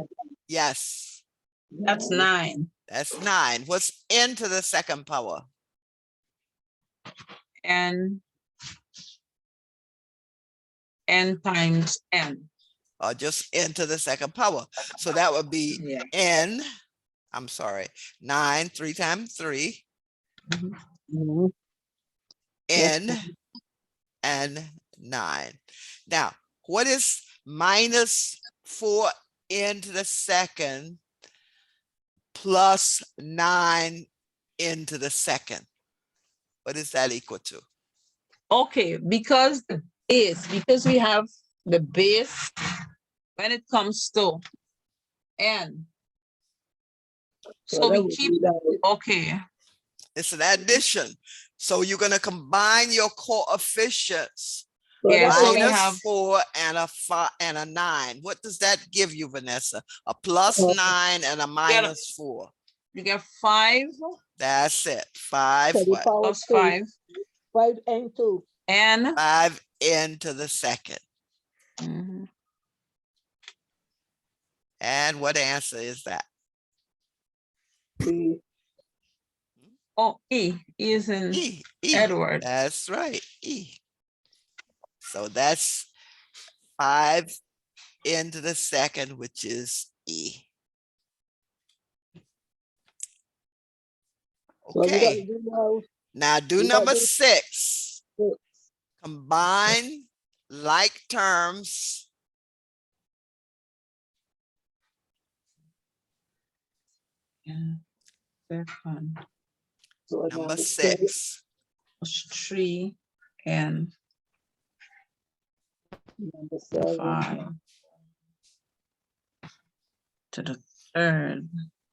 [SPEAKER 1] Yes.
[SPEAKER 2] That's 9.
[SPEAKER 1] That's 9. What's n to the second power?
[SPEAKER 2] And n times n.
[SPEAKER 1] Or just n to the second power. So that would be
[SPEAKER 2] Yeah.
[SPEAKER 1] n. I'm sorry. 9, 3 times 3.
[SPEAKER 3] Mhm.
[SPEAKER 1] N and 9. Now, what is minus 4n to the second plus 9n to the second? What is that equal to?
[SPEAKER 2] Okay, because we have the base when it comes to n. So
[SPEAKER 3] that
[SPEAKER 2] we
[SPEAKER 3] would
[SPEAKER 2] keep,
[SPEAKER 3] be like,
[SPEAKER 2] okay,
[SPEAKER 1] It's an addition. So you're going to combine your coefficients.
[SPEAKER 3] so
[SPEAKER 2] Yeah,
[SPEAKER 3] that
[SPEAKER 2] so
[SPEAKER 3] is
[SPEAKER 2] we
[SPEAKER 1] Minus
[SPEAKER 2] have-
[SPEAKER 1] 4 and a 5 and a 9. What does that give you, Vanessa? A plus 9 and a minus 4.
[SPEAKER 2] you get 5
[SPEAKER 1] That's it. 5
[SPEAKER 3] so the
[SPEAKER 1] what?
[SPEAKER 3] power
[SPEAKER 2] plus
[SPEAKER 3] 2,
[SPEAKER 2] 5
[SPEAKER 3] 5 and 2.
[SPEAKER 2] n.
[SPEAKER 1] 5n to the second.
[SPEAKER 2] Mhm.
[SPEAKER 1] And what answer is that?
[SPEAKER 3] The
[SPEAKER 2] Oh, E is in
[SPEAKER 1] E.
[SPEAKER 2] Edward.
[SPEAKER 1] That's right. E. So that's 5n to the second, which is E.
[SPEAKER 3] so we got to
[SPEAKER 1] Okay.
[SPEAKER 3] do now.
[SPEAKER 1] Now do
[SPEAKER 3] We got
[SPEAKER 1] number
[SPEAKER 3] to
[SPEAKER 1] 6.
[SPEAKER 3] do 6.
[SPEAKER 1] Combine like terms.
[SPEAKER 2] Yeah. Second
[SPEAKER 3] So
[SPEAKER 1] Number
[SPEAKER 3] now
[SPEAKER 1] 6.
[SPEAKER 2] plus 3 and
[SPEAKER 3] number 7.
[SPEAKER 2] 5 to the third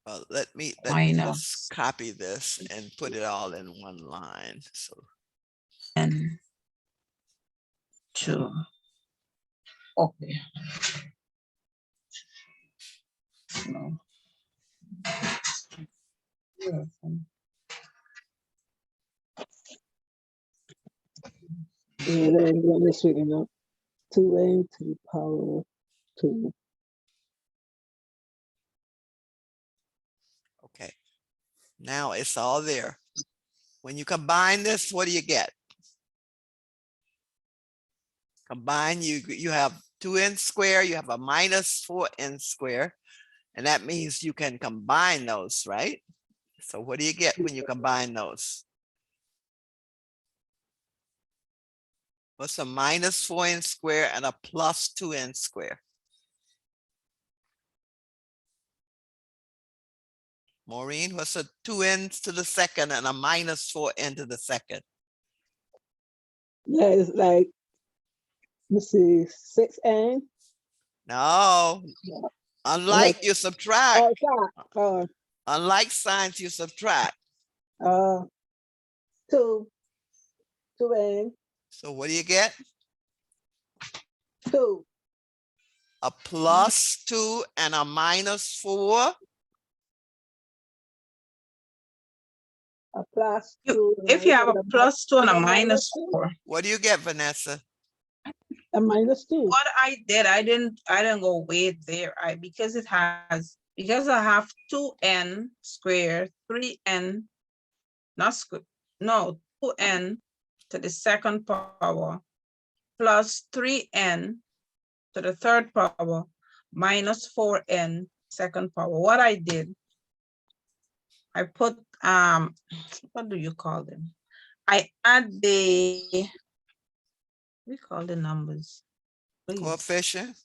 [SPEAKER 1] Well, let me
[SPEAKER 2] minus
[SPEAKER 1] just copy this and put it all in one line. So
[SPEAKER 2] n 2. Okay. No. Yeah.
[SPEAKER 3] And then let me straighten up. 2n to the power 2.
[SPEAKER 1] okay. Now it's all there. When you combine this, what do you get? Combine, you have 2n squared, you have a minus 4n squared, and that means you can combine those, right? So what do you get when you combine those? What's a minus 4n squared and a plus 2n squared? Maureen, what's a 2n to the second and a minus 4n to the second?
[SPEAKER 3] That is like, let's see, 6n.
[SPEAKER 1] No, unlike you subtract. Unlike signs, you subtract.
[SPEAKER 3] 2n,
[SPEAKER 1] So what do you get?
[SPEAKER 3] 2.
[SPEAKER 1] A plus 2 and a minus 4.
[SPEAKER 3] A plus
[SPEAKER 2] You,
[SPEAKER 3] 2.
[SPEAKER 2] if you have a
[SPEAKER 3] and
[SPEAKER 2] plus 2 and a
[SPEAKER 3] and
[SPEAKER 2] minus
[SPEAKER 3] -2.
[SPEAKER 2] 4,
[SPEAKER 1] What do you get, Vanessa?
[SPEAKER 3] A -2.
[SPEAKER 2] what I did, I didn't go way there. Because I have 2n squared, 3n, not square, no, 2n to the second power plus 3n to the third power minus 4n second power. What I did, I put, what do you call them? I add we call the numbers. Please.
[SPEAKER 1] Coefficient?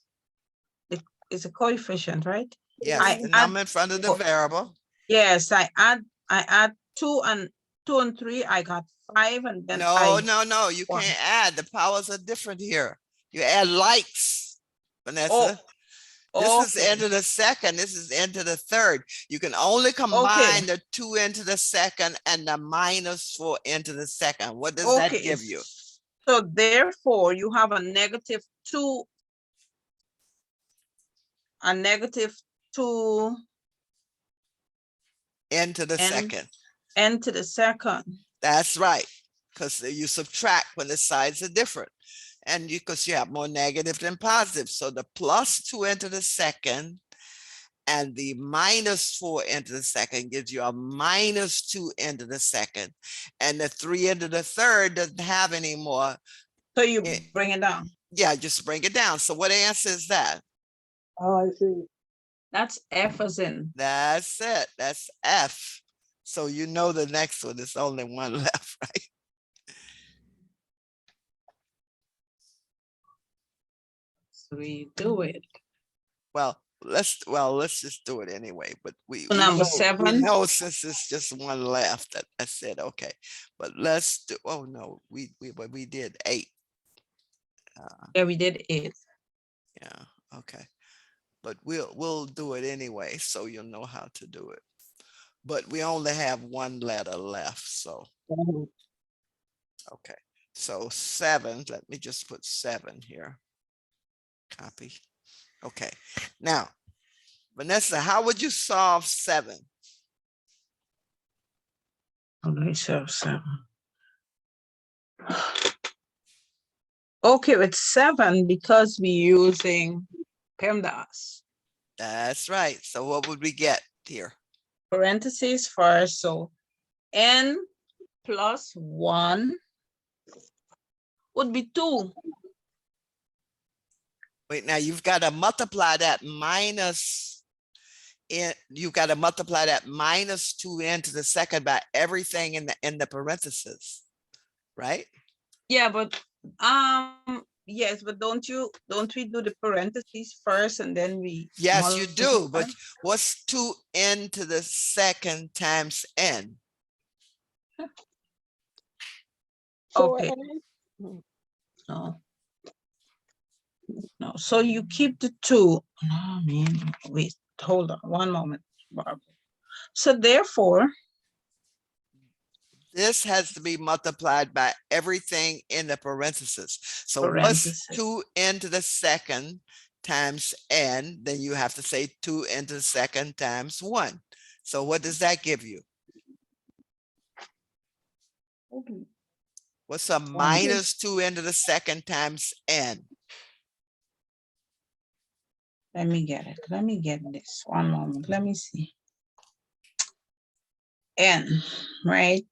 [SPEAKER 2] It's a coefficient, right?
[SPEAKER 1] Yes,
[SPEAKER 2] I
[SPEAKER 1] the
[SPEAKER 2] add,
[SPEAKER 1] number in front of the variable.
[SPEAKER 2] yes, I add 2 and 3, I got 5, and then
[SPEAKER 1] No, you
[SPEAKER 2] one.
[SPEAKER 1] can't add. The powers are different here. You add likes, Vanessa.
[SPEAKER 2] Oh,
[SPEAKER 1] This is n to the second. This is n to the third. You can only combine the 2n to the second and the minus 4n to the second. What does that give you?
[SPEAKER 2] So therefore, you have a negative 2,
[SPEAKER 1] n to the second.
[SPEAKER 2] n to the second.
[SPEAKER 1] That's right, because you subtract when the sides are different. And because you have more negative than positive. So the plus 2n to the second and the minus 4n to the second gives you a minus 2n to the second. And the 3n to the third doesn't have any more.
[SPEAKER 2] So you bring it down.
[SPEAKER 1] Yeah, just bring it down. So what answer is that?
[SPEAKER 3] Oh, I see.
[SPEAKER 2] That's F as in.
[SPEAKER 1] That's it. That's F. So you know the next one is only one left, right?
[SPEAKER 2] So we do it.
[SPEAKER 1] Well, let's just do it anyway. But we
[SPEAKER 2] Number
[SPEAKER 1] know,
[SPEAKER 2] 7.
[SPEAKER 1] we know since it's just one left. I said okay. But let's do. Oh no, we did 8.
[SPEAKER 2] Yeah, we did 8.
[SPEAKER 1] Yeah. Okay. But we'll do it anyway, so you'll know how to do it. But we only have one letter left, so okay. So 7. Let me just put 7 here. Copy. Okay. Now, Vanessa, how would you solve 7?
[SPEAKER 2] How do we solve 7? Okay, with 7, because we're using PEMDAS.
[SPEAKER 1] That's right. So what would we get here?
[SPEAKER 2] Parentheses first, so n plus 1 would be 2.
[SPEAKER 1] Wait, now you've got to multiply that minus n. You've got to multiply that minus 2n to the second by everything in the parentheses, right?
[SPEAKER 2] Yeah, but yes, but don't we do the parentheses first and then we
[SPEAKER 1] Yes, you do.
[SPEAKER 2] multiply?
[SPEAKER 1] But what's 2n to the second times n?
[SPEAKER 2] Okay.
[SPEAKER 3] 4n.
[SPEAKER 2] No, so you keep the 2. I mean, wait, hold on one moment, Barbara. So therefore,
[SPEAKER 1] This has to be multiplied by everything in the parentheses. So
[SPEAKER 2] parentheses.
[SPEAKER 1] what's 2n to the second times n? Then you have to say 2n to the second times 1. So what does that give you? What's a minus 2n to the second times n?
[SPEAKER 2] Let me get it. Let me get this. One moment. Let me see. N, right?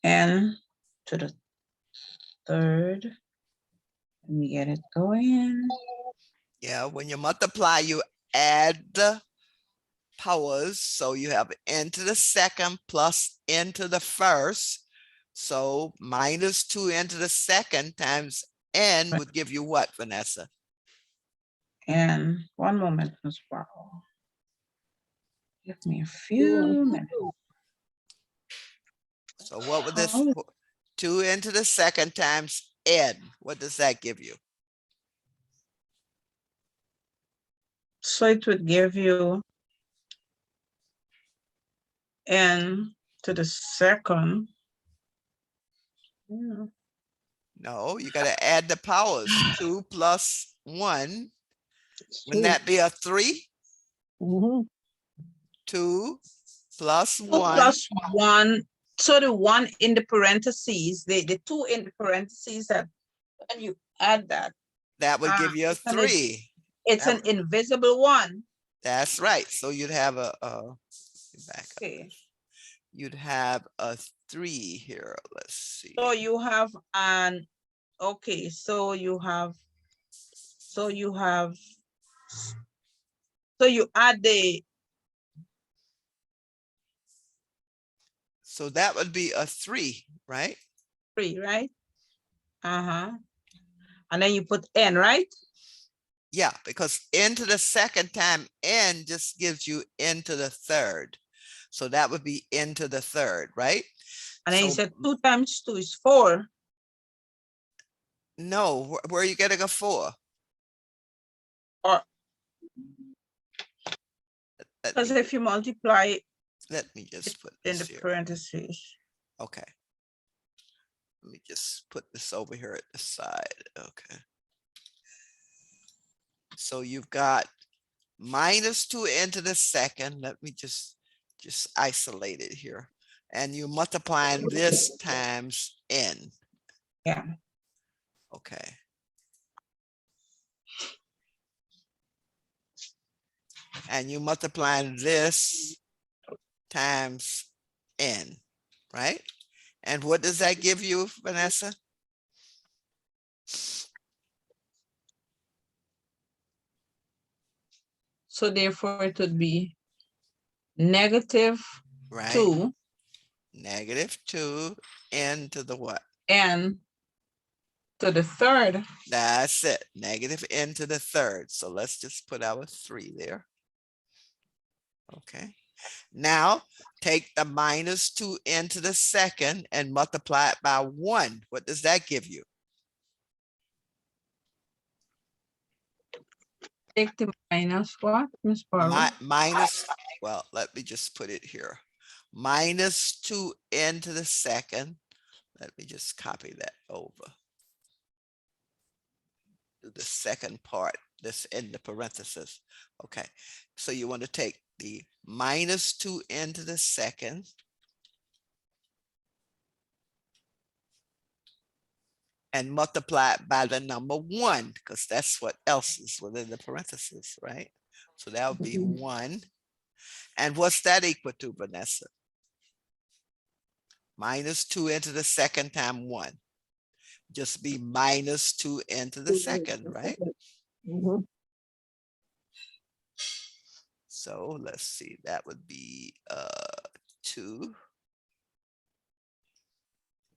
[SPEAKER 2] N to the third. Let me get it going.
[SPEAKER 1] Yeah, when you multiply, you add the powers. So you have n to the second plus n to the first. So minus 2n to the second times n would give you what, Vanessa?
[SPEAKER 2] And one moment, Ms. Barrow. Give me a few minutes.
[SPEAKER 1] So what would this 2n to the second times n? What does that give you?
[SPEAKER 2] So it would give you n to the second.
[SPEAKER 1] No, you got to add the powers. 2 plus 1. Wouldn't that be a 3? 2 plus
[SPEAKER 2] 2
[SPEAKER 1] 1.
[SPEAKER 2] plus 1. So the 1 in the parentheses, the 2 in the parentheses, that when you add that,
[SPEAKER 1] That would give you a
[SPEAKER 2] it's an
[SPEAKER 1] 3.
[SPEAKER 2] it's an invisible 1.
[SPEAKER 1] That's right. So you'd have a back up.
[SPEAKER 2] Okay.
[SPEAKER 1] You'd have a 3 here. Let's see.
[SPEAKER 2] So you have an, okay, so you add the,
[SPEAKER 1] So that would be a 3, right?
[SPEAKER 2] 3, right? And then you put n, right?
[SPEAKER 1] Yeah, because n to the second time n just gives you n to the third. So that would be n to the third, right?
[SPEAKER 2] And then you
[SPEAKER 1] So-
[SPEAKER 2] said 2 times 2 is 4.
[SPEAKER 1] No, where are you getting a 4?
[SPEAKER 2] Or
[SPEAKER 1] Let
[SPEAKER 2] because
[SPEAKER 1] me,
[SPEAKER 2] if you multiply
[SPEAKER 1] let me just put
[SPEAKER 2] in
[SPEAKER 1] this
[SPEAKER 2] the
[SPEAKER 1] here.
[SPEAKER 2] parentheses.
[SPEAKER 1] Okay. Let me just put this over here at the side. Okay. So you've got minus 2n to the second. Let me just isolate it here. And you're multiplying this times n.
[SPEAKER 2] Yeah.
[SPEAKER 1] Okay. And you're multiplying this times n, right? And what does that give you, Vanessa?
[SPEAKER 2] So therefore it would be negative
[SPEAKER 1] Right.
[SPEAKER 2] 2
[SPEAKER 1] Negative 2 n to the what?
[SPEAKER 2] n to the third.
[SPEAKER 1] That's it. Negative n to the third. So let's just put our 3 there. Okay. Now take the minus 2n to the second and multiply it by 1. What does that give you?
[SPEAKER 2] Take the minus what, Miss Barbara?
[SPEAKER 1] Minus, well, let me just put it here. Minus 2n to the second. Let me just copy that over. Do the second part, this in the parenthesis. Okay, so you want to take the minus 2n to the second and multiply it by the number 1, because that's what else is within the parentheses, right? So that would be 1. And what's that equal to, Vanessa? Minus 2n to the second time 1. Just be minus 2n to the second, right? So let's see, that would be 2.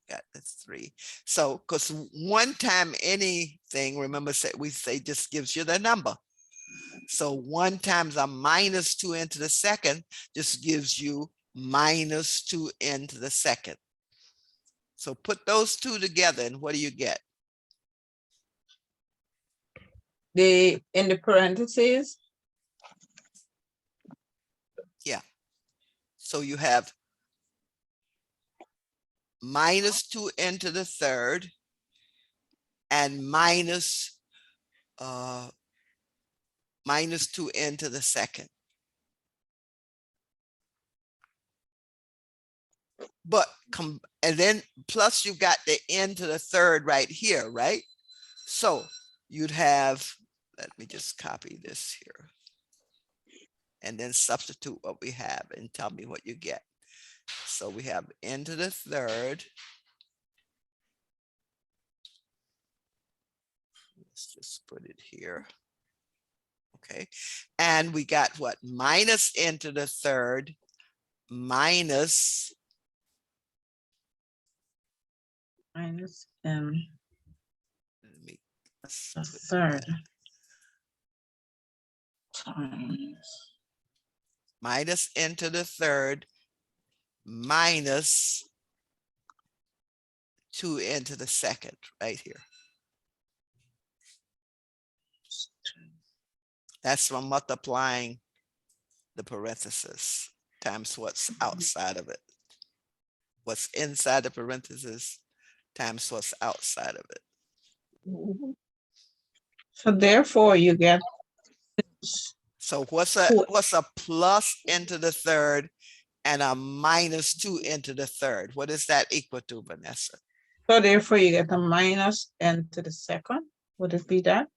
[SPEAKER 1] Got that's 3. So because 1 time anything, remember we say just gives you the number. So 1 times a minus 2n to the second just gives you minus 2n to the second. So put those two together and what do you get?
[SPEAKER 2] In the parentheses.
[SPEAKER 1] Yeah. So you have minus 2n to the third and minus 2n to the second. But and then plus you've got the n to the third right here, right? So you'd have, let me just copy this here and then substitute what we have and tell me what you get. So we have n to the third. Let's just put it here. Okay. And we got what? Minus n to the third minus
[SPEAKER 2] Minus n
[SPEAKER 1] let's
[SPEAKER 2] the
[SPEAKER 1] put
[SPEAKER 2] third times
[SPEAKER 1] minus n to the third minus 2n to the second right here. That's from multiplying the parenthesis times what's outside of it. What's inside the parenthesis times what's outside of it.
[SPEAKER 2] So therefore you get.
[SPEAKER 1] So what's a plus n to the third and a minus 2 into the third. What is that equal to, Vanessa?
[SPEAKER 2] So therefore you get a minus n to the second. Would it be that?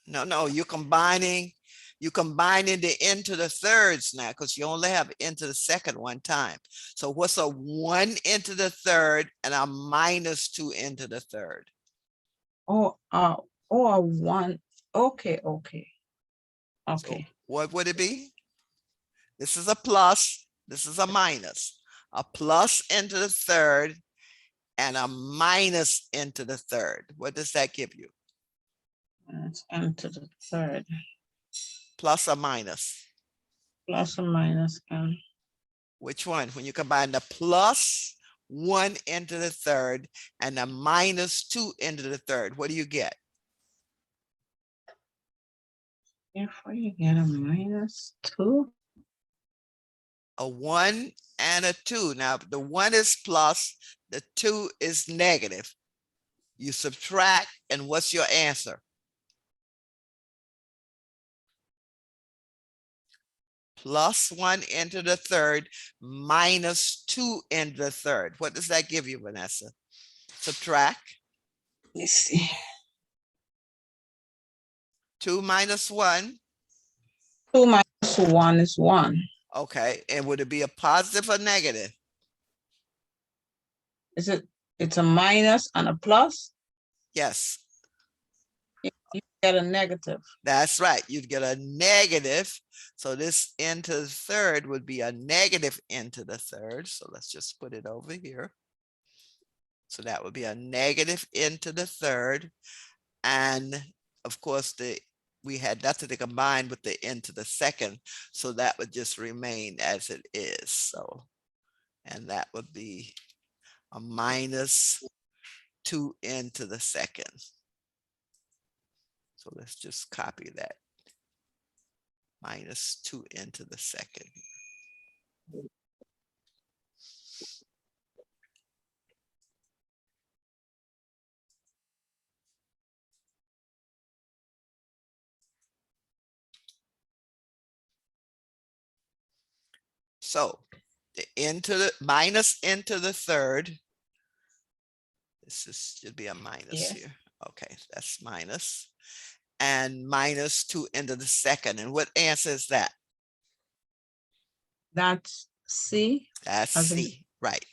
[SPEAKER 1] No, you're combining the n to the thirds now, because you only have n to the second one time. So what's a 1 into the third and a minus 2 into the third?
[SPEAKER 2] Oh, a 1. Okay.
[SPEAKER 1] So what would it be? This is a plus, this is a minus. A plus into the third and a minus into the third. What does that give you?
[SPEAKER 2] It's n to the third.
[SPEAKER 1] Plus or minus?
[SPEAKER 2] Plus or minus n.
[SPEAKER 1] Which one? When you combine the plus 1 into the third and the minus 2 into the third, what do you get?
[SPEAKER 2] Therefore you get a minus 2.
[SPEAKER 1] A 1 and a 2. Now the 1 is plus, the 2 is negative. You subtract, and what's your answer? Plus 1 into the third minus 2 into the third. What does that give you, Vanessa? Subtract.
[SPEAKER 2] Let's see.
[SPEAKER 1] 2 minus 1.
[SPEAKER 2] 2 minus 1 is 1.
[SPEAKER 1] Okay, and would it be a positive or negative?
[SPEAKER 2] It's a minus and a plus?
[SPEAKER 1] Yes,
[SPEAKER 2] You get a negative.
[SPEAKER 1] that's right. You'd get a negative. So this n to the third would be a negative n to the third. So let's just put it over here. So that would be a negative n to the third. And of course, we had nothing to combine with the n to the second. So that would just remain as it is. So, and that would be a minus 2n to the second. So let's just copy that. Minus 2n to the second. So the n to the minus n to the third. Should be a minus here. Okay, that's minus. And minus 2 into the second. And what answer is that?
[SPEAKER 2] That's C.
[SPEAKER 1] That's C, right.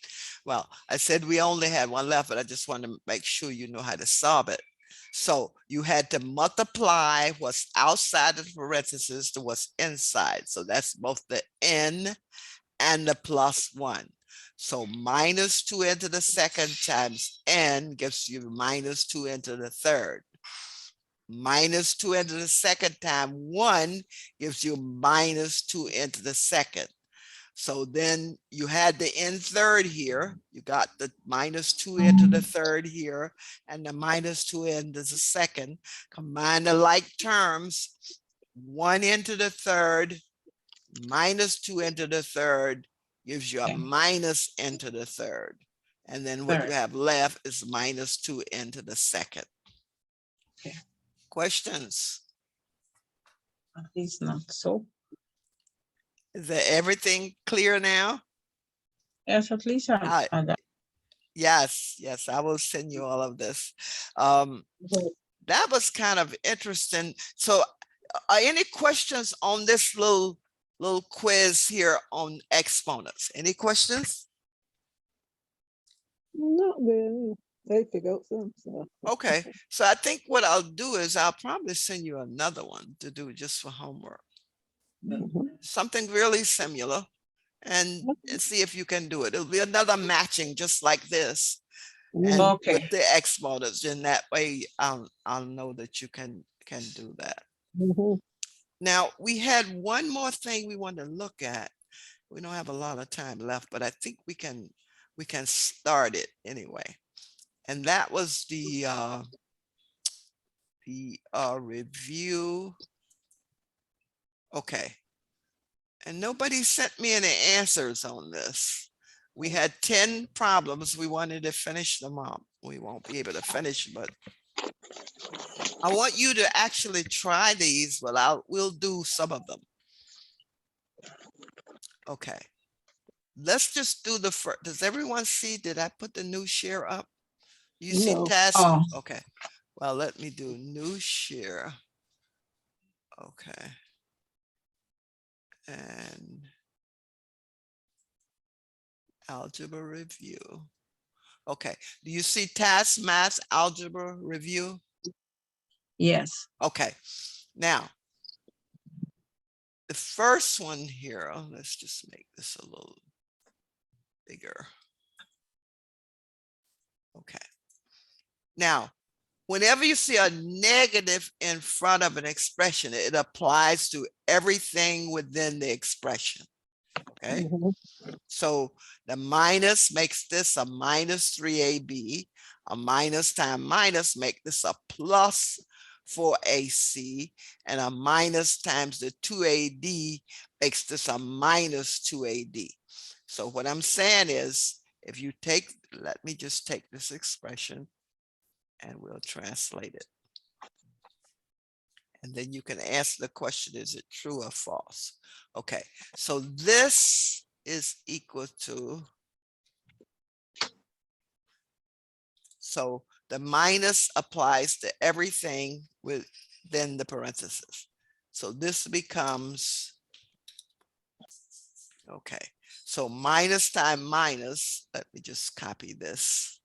[SPEAKER 1] Well, I said we only had one left, but I just want to make sure you know how to solve it. So you had to multiply what's outside of the parentheses to what's inside. So that's both the n and the plus 1. So minus 2 into the second times n gives you minus 2 into the third. Minus 2 into the second time 1 gives you minus 2 into the second. So then you had the n third here. You got the minus 2 into the third here and the minus 2 into the second. Combine the like terms. 1 into the third minus 2 into the third gives you a minus into the third. And then what you have left is minus 2 into the second.
[SPEAKER 2] Okay.
[SPEAKER 1] Questions?
[SPEAKER 2] At least not so.
[SPEAKER 1] Is that everything clear now?
[SPEAKER 2] Yes, at least I got.
[SPEAKER 1] Yes, I will send you all of this. That was kind of interesting. So any questions on this little quiz here on exponents? Any questions?
[SPEAKER 3] Not really. They figure out some stuff.
[SPEAKER 1] Okay, so I think what I'll do is I'll probably send you another one to do just for homework. Something really similar, and see if you can do it. It'll be another matching just like this. And with the exponents, and that way I'll know that you can do that. Now we had one more thing we want to look at. We don't have a lot of time left, but I think we can start it anyway. And that was the review. Okay. And nobody sent me any answers on this. We had 10 problems. We wanted to finish them up. We won't be able to finish, but I want you to actually try these, but we'll do some of them. Okay. let's just do the first. Does everyone see? Did I put the new share up? You see
[SPEAKER 3] No.
[SPEAKER 1] task?
[SPEAKER 2] Oh.
[SPEAKER 1] Okay. Well, let me do new share. Okay. And algebra review. Okay. Do you see task, math, algebra review?
[SPEAKER 2] Yes.
[SPEAKER 1] Okay. Now, the first one here, let's just make this a little bigger. Okay. Now, whenever you see a negative in front of an expression, it applies to everything within the expression. Okay.
[SPEAKER 3] Mhm.
[SPEAKER 1] So the minus makes this a minus 3AB, a minus time minus make this a plus 4AC, and a minus times the 2AD makes this a minus 2AD. So what I'm saying is, if you take, let me just take this expression and we'll translate it. And then you can answer the question, is it true or false? Okay, so this is equal to, so the minus applies to everything within the parentheses. So this becomes, okay, so minus time minus, let me just copy this.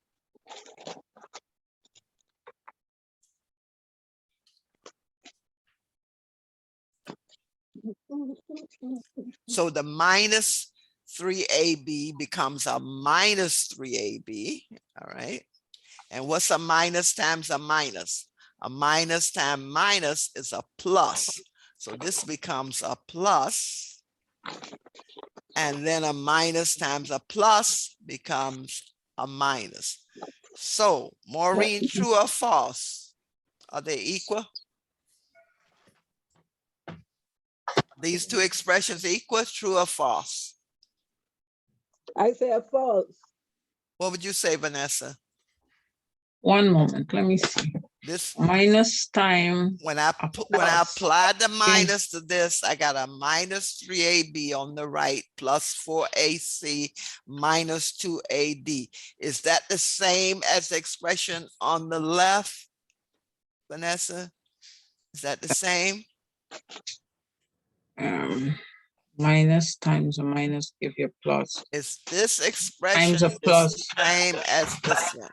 [SPEAKER 1] So the minus 3AB becomes a minus 3AB, all right? And what's a minus times a minus? A minus times minus is a plus. So this becomes a plus. And then a minus times a plus becomes a minus. So, Maureen, true or false? Are they equal? These two expressions equal, true or false?
[SPEAKER 3] I said false.
[SPEAKER 1] What would you say, Vanessa?
[SPEAKER 2] One moment, let me see.
[SPEAKER 1] This,
[SPEAKER 2] Minus time.
[SPEAKER 1] when I
[SPEAKER 2] plus.
[SPEAKER 1] applied the minus to this, I got a minus 3AB on the right plus 4AC minus 2AD. Is that the same as the expression on the left, Vanessa? Is that the same?
[SPEAKER 2] Minus times a minus give you a plus.
[SPEAKER 1] Is this expression
[SPEAKER 2] Times a
[SPEAKER 1] the
[SPEAKER 2] plus.
[SPEAKER 1] same as this one?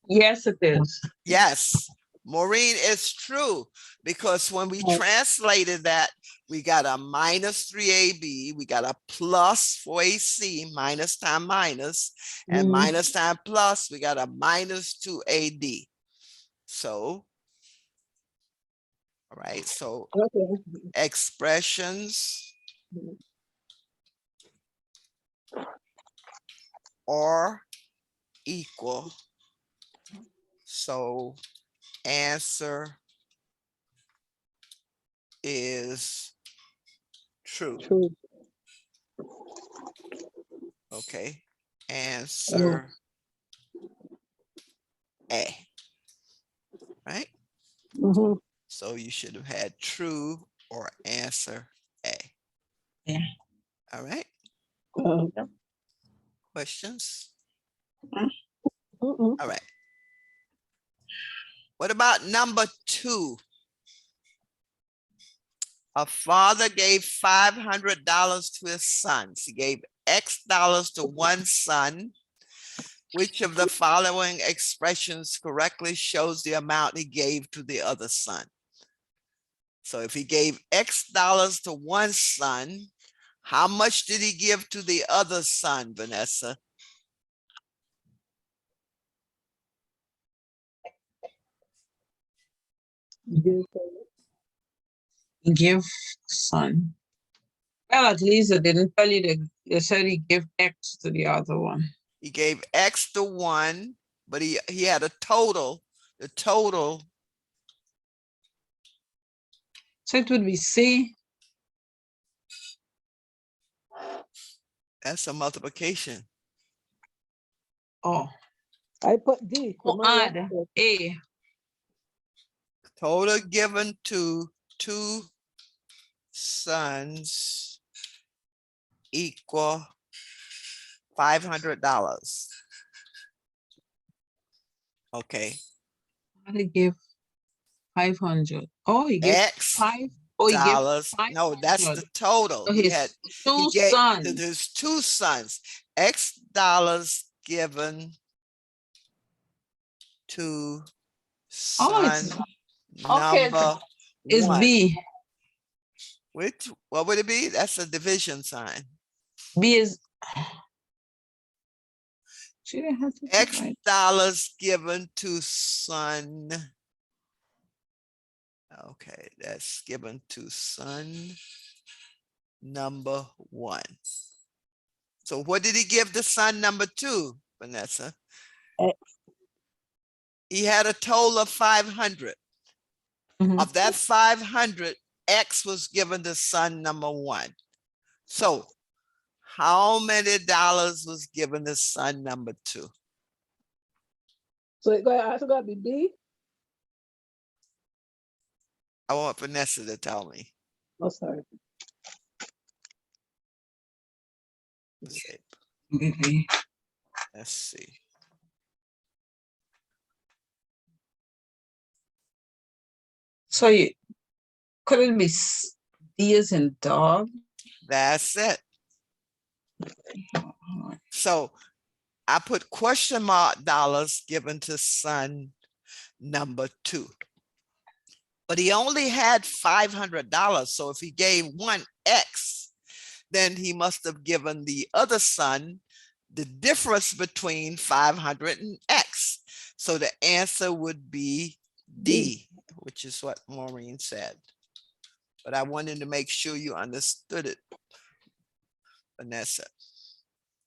[SPEAKER 2] Yes, it is.
[SPEAKER 1] Yes, Maureen, it's true, because when we translated that, we got a minus 3AB, we got a plus 4AC, minus time minus, and minus time plus, we got a minus 2AD. So, all right, so
[SPEAKER 3] Okay.
[SPEAKER 1] expressions are equal. So answer is true.
[SPEAKER 3] True.
[SPEAKER 1] Okay, answer A, right?
[SPEAKER 3] Mhm.
[SPEAKER 1] So you should have had true or answer A.
[SPEAKER 2] Yeah.
[SPEAKER 1] All right,
[SPEAKER 3] Uh,
[SPEAKER 1] questions?
[SPEAKER 3] mm-mm.
[SPEAKER 1] All right. What about number 2? A father gave $500 to his sons. He gave X dollars to one son. Which of the following expressions correctly shows the amount he gave to the other son? So if he gave X dollars to one son, how much did he give to the other son, Vanessa?
[SPEAKER 2] Give son. Well, at least I didn't tell you that they said he gave X to the other one.
[SPEAKER 1] He gave X to one, but he had a total. The total,
[SPEAKER 2] So it would be C.
[SPEAKER 1] that's a multiplication.
[SPEAKER 2] Oh,
[SPEAKER 3] I put D.
[SPEAKER 2] oh, add A.
[SPEAKER 1] Total given to two sons equal $500. Okay,
[SPEAKER 2] He give 500. Oh, he gave
[SPEAKER 1] X
[SPEAKER 2] 5. Oh, he gave
[SPEAKER 1] dollars. No, that's the
[SPEAKER 2] 500
[SPEAKER 1] total.
[SPEAKER 2] to
[SPEAKER 1] He had,
[SPEAKER 2] his
[SPEAKER 1] he
[SPEAKER 2] 2
[SPEAKER 1] gave
[SPEAKER 2] sons.
[SPEAKER 1] his 2 sons. X dollars given to
[SPEAKER 2] Oh,
[SPEAKER 1] son
[SPEAKER 4] Okay,
[SPEAKER 1] number
[SPEAKER 2] it's
[SPEAKER 1] 1.
[SPEAKER 2] B.
[SPEAKER 1] Which, what would it be? That's a division sign.
[SPEAKER 2] B is. She didn't have to
[SPEAKER 1] X
[SPEAKER 2] divide.
[SPEAKER 1] dollars given to son. Okay, that's given to son number 1. So what did he give the son number 2, Vanessa?
[SPEAKER 3] X.
[SPEAKER 1] He had a total of 500.
[SPEAKER 2] Mhm.
[SPEAKER 1] Of that 500, X was given to son number 1. So how many dollars was given to son number 2?
[SPEAKER 3] So it also got to be B.
[SPEAKER 1] I want Vanessa to tell me.
[SPEAKER 3] Oh, sorry.
[SPEAKER 1] Let's see.
[SPEAKER 2] B.
[SPEAKER 1] Let's see.
[SPEAKER 2] So you couldn't be D as in dog.
[SPEAKER 1] That's it. So I put question mark dollars given to son number 2. But he only had $500. So if he gave one X, then he must have given the other son the difference between 500 and X. So the answer would be D, which is what Maureen said. But I wanted to make sure you understood it, Vanessa.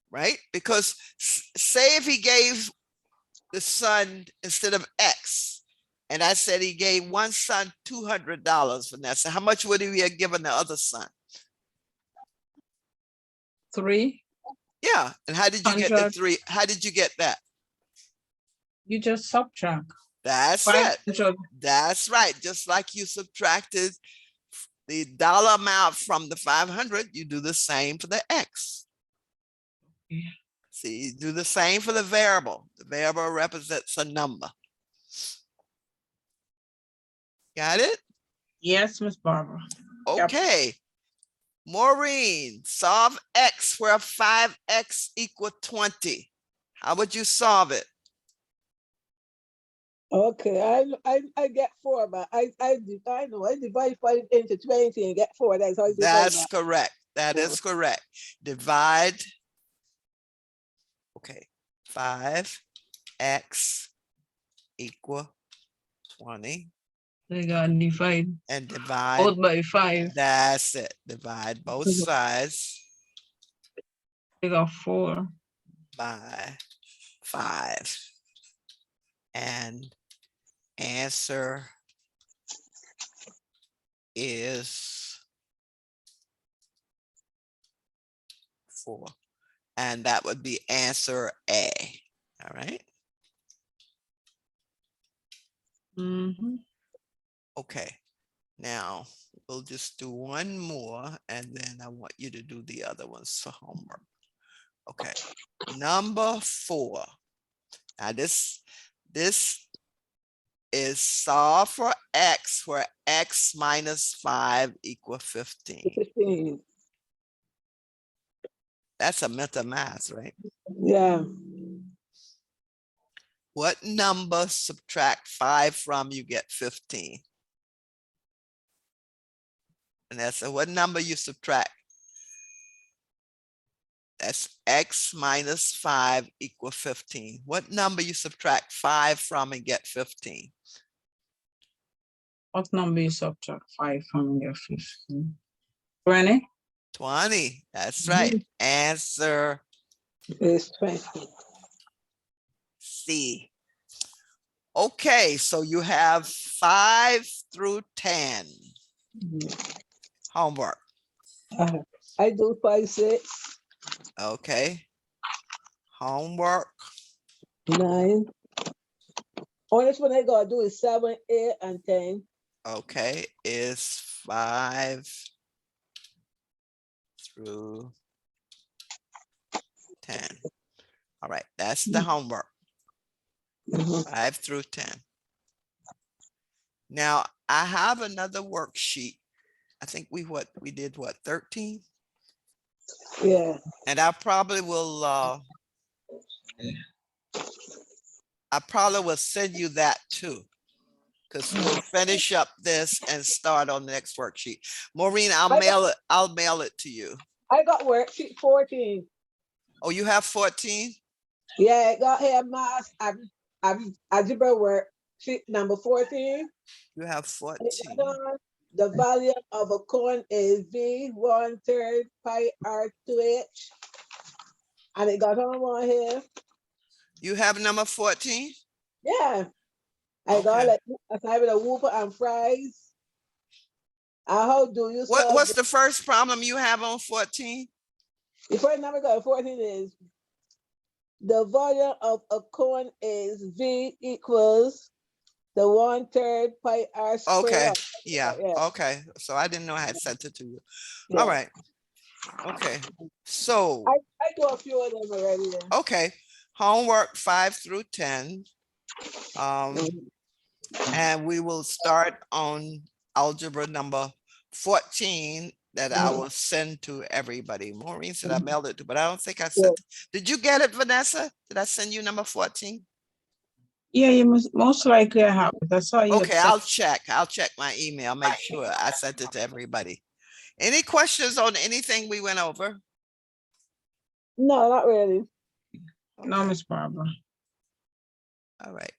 [SPEAKER 1] Right? Because say if he gave the son instead of X, and I said he gave one son $200, Vanessa, how much would he have given the other son?
[SPEAKER 2] 3.
[SPEAKER 1] Yeah. And how did you get the
[SPEAKER 2] 100.
[SPEAKER 1] 3? How did you get that?
[SPEAKER 2] You just subtract.
[SPEAKER 1] That's it.
[SPEAKER 2] 500.
[SPEAKER 1] That's right. Just like you subtracted the dollar amount from the 500, you do the same for the X.
[SPEAKER 2] Yeah.
[SPEAKER 1] See, you do the same for the variable. The variable represents a number. Got it?
[SPEAKER 2] Yes, Miss Barbara.
[SPEAKER 1] Okay. Maureen, solve X where 5X equal 20. How would you solve it?
[SPEAKER 3] Okay, I get 4, but I know I divide 5 into 20 and get 4. That's how I divide
[SPEAKER 1] That's
[SPEAKER 3] that.
[SPEAKER 1] correct. That is correct. Divide. Okay. 5X equal 20
[SPEAKER 2] They got divide
[SPEAKER 1] and divide.
[SPEAKER 2] both by 5.
[SPEAKER 1] That's it. Divide both sides
[SPEAKER 2] They got 4.
[SPEAKER 1] by 5. And answer is 4. And that would be answer A. All right.
[SPEAKER 2] Mhm.
[SPEAKER 1] Okay. Now we'll just do one more and then I want you to do the other ones for homework. Okay. Number 4. Now this is solve for X where X minus 5 equal 15.
[SPEAKER 3] 15.
[SPEAKER 1] That's a mental math, right?
[SPEAKER 3] Yeah.
[SPEAKER 1] What number subtract 5 from you get 15? And that's what number you subtract. That's X minus 5 equal 15. What number you subtract 5 from and get 15?
[SPEAKER 2] What number you subtract 5 from your 15? 20?
[SPEAKER 1] 20. That's right. Answer
[SPEAKER 3] It's 20.
[SPEAKER 1] C. Okay, so you have 5 through 10. Homework.
[SPEAKER 3] I do 5, 6,
[SPEAKER 1] Okay. Homework.
[SPEAKER 3] 9. Only one I gotta do is 7, 8, and 10.
[SPEAKER 1] Okay, is 5 through 10. All right, that's the homework,
[SPEAKER 3] Mhm.
[SPEAKER 1] 5 through 10. Now, I have another worksheet. I think we did what, 13?
[SPEAKER 3] Yeah.
[SPEAKER 1] And I probably will send you that too. Because we'll finish up this and start on the next worksheet. Maureen, I'll mail it to you.
[SPEAKER 3] I got worksheet 14.
[SPEAKER 1] Oh, you have 14?
[SPEAKER 3] Yeah, I got here math algebra worksheet number 14.
[SPEAKER 1] You have
[SPEAKER 3] And
[SPEAKER 1] 14.
[SPEAKER 3] it got on, the volume of a cone is V 1/3 pi R2H. And it got on one here.
[SPEAKER 1] You have number 14?
[SPEAKER 3] Yeah. I got
[SPEAKER 1] Okay.
[SPEAKER 3] like aside with a whooper and fries. How do you solve
[SPEAKER 1] What's the first problem you have on 14?
[SPEAKER 3] the first number got 14 is the volume of a cone is V equals the 1/3 pi R
[SPEAKER 1] Okay.
[SPEAKER 3] squared.
[SPEAKER 1] Yeah.
[SPEAKER 3] Yeah.
[SPEAKER 1] Okay. So I didn't know I had sent it to you.
[SPEAKER 3] Yeah.
[SPEAKER 1] All right. Okay. So,
[SPEAKER 3] I do a few of them already. Yeah.
[SPEAKER 1] okay. Homework 5 through 10. And we will start on algebra number 14 that I will send to everybody. Maureen said I mailed it to, but I don't think I sent. Did you get it, Vanessa? Did I send you number 14?
[SPEAKER 2] Yeah, you most likely I have it. That's how you
[SPEAKER 1] Okay, I'll check. I'll check my email, make sure I sent it to everybody. Any questions on anything we went over?
[SPEAKER 3] No, not really.
[SPEAKER 2] No,
[SPEAKER 1] Okay,
[SPEAKER 2] Miss Barbara.
[SPEAKER 1] all right.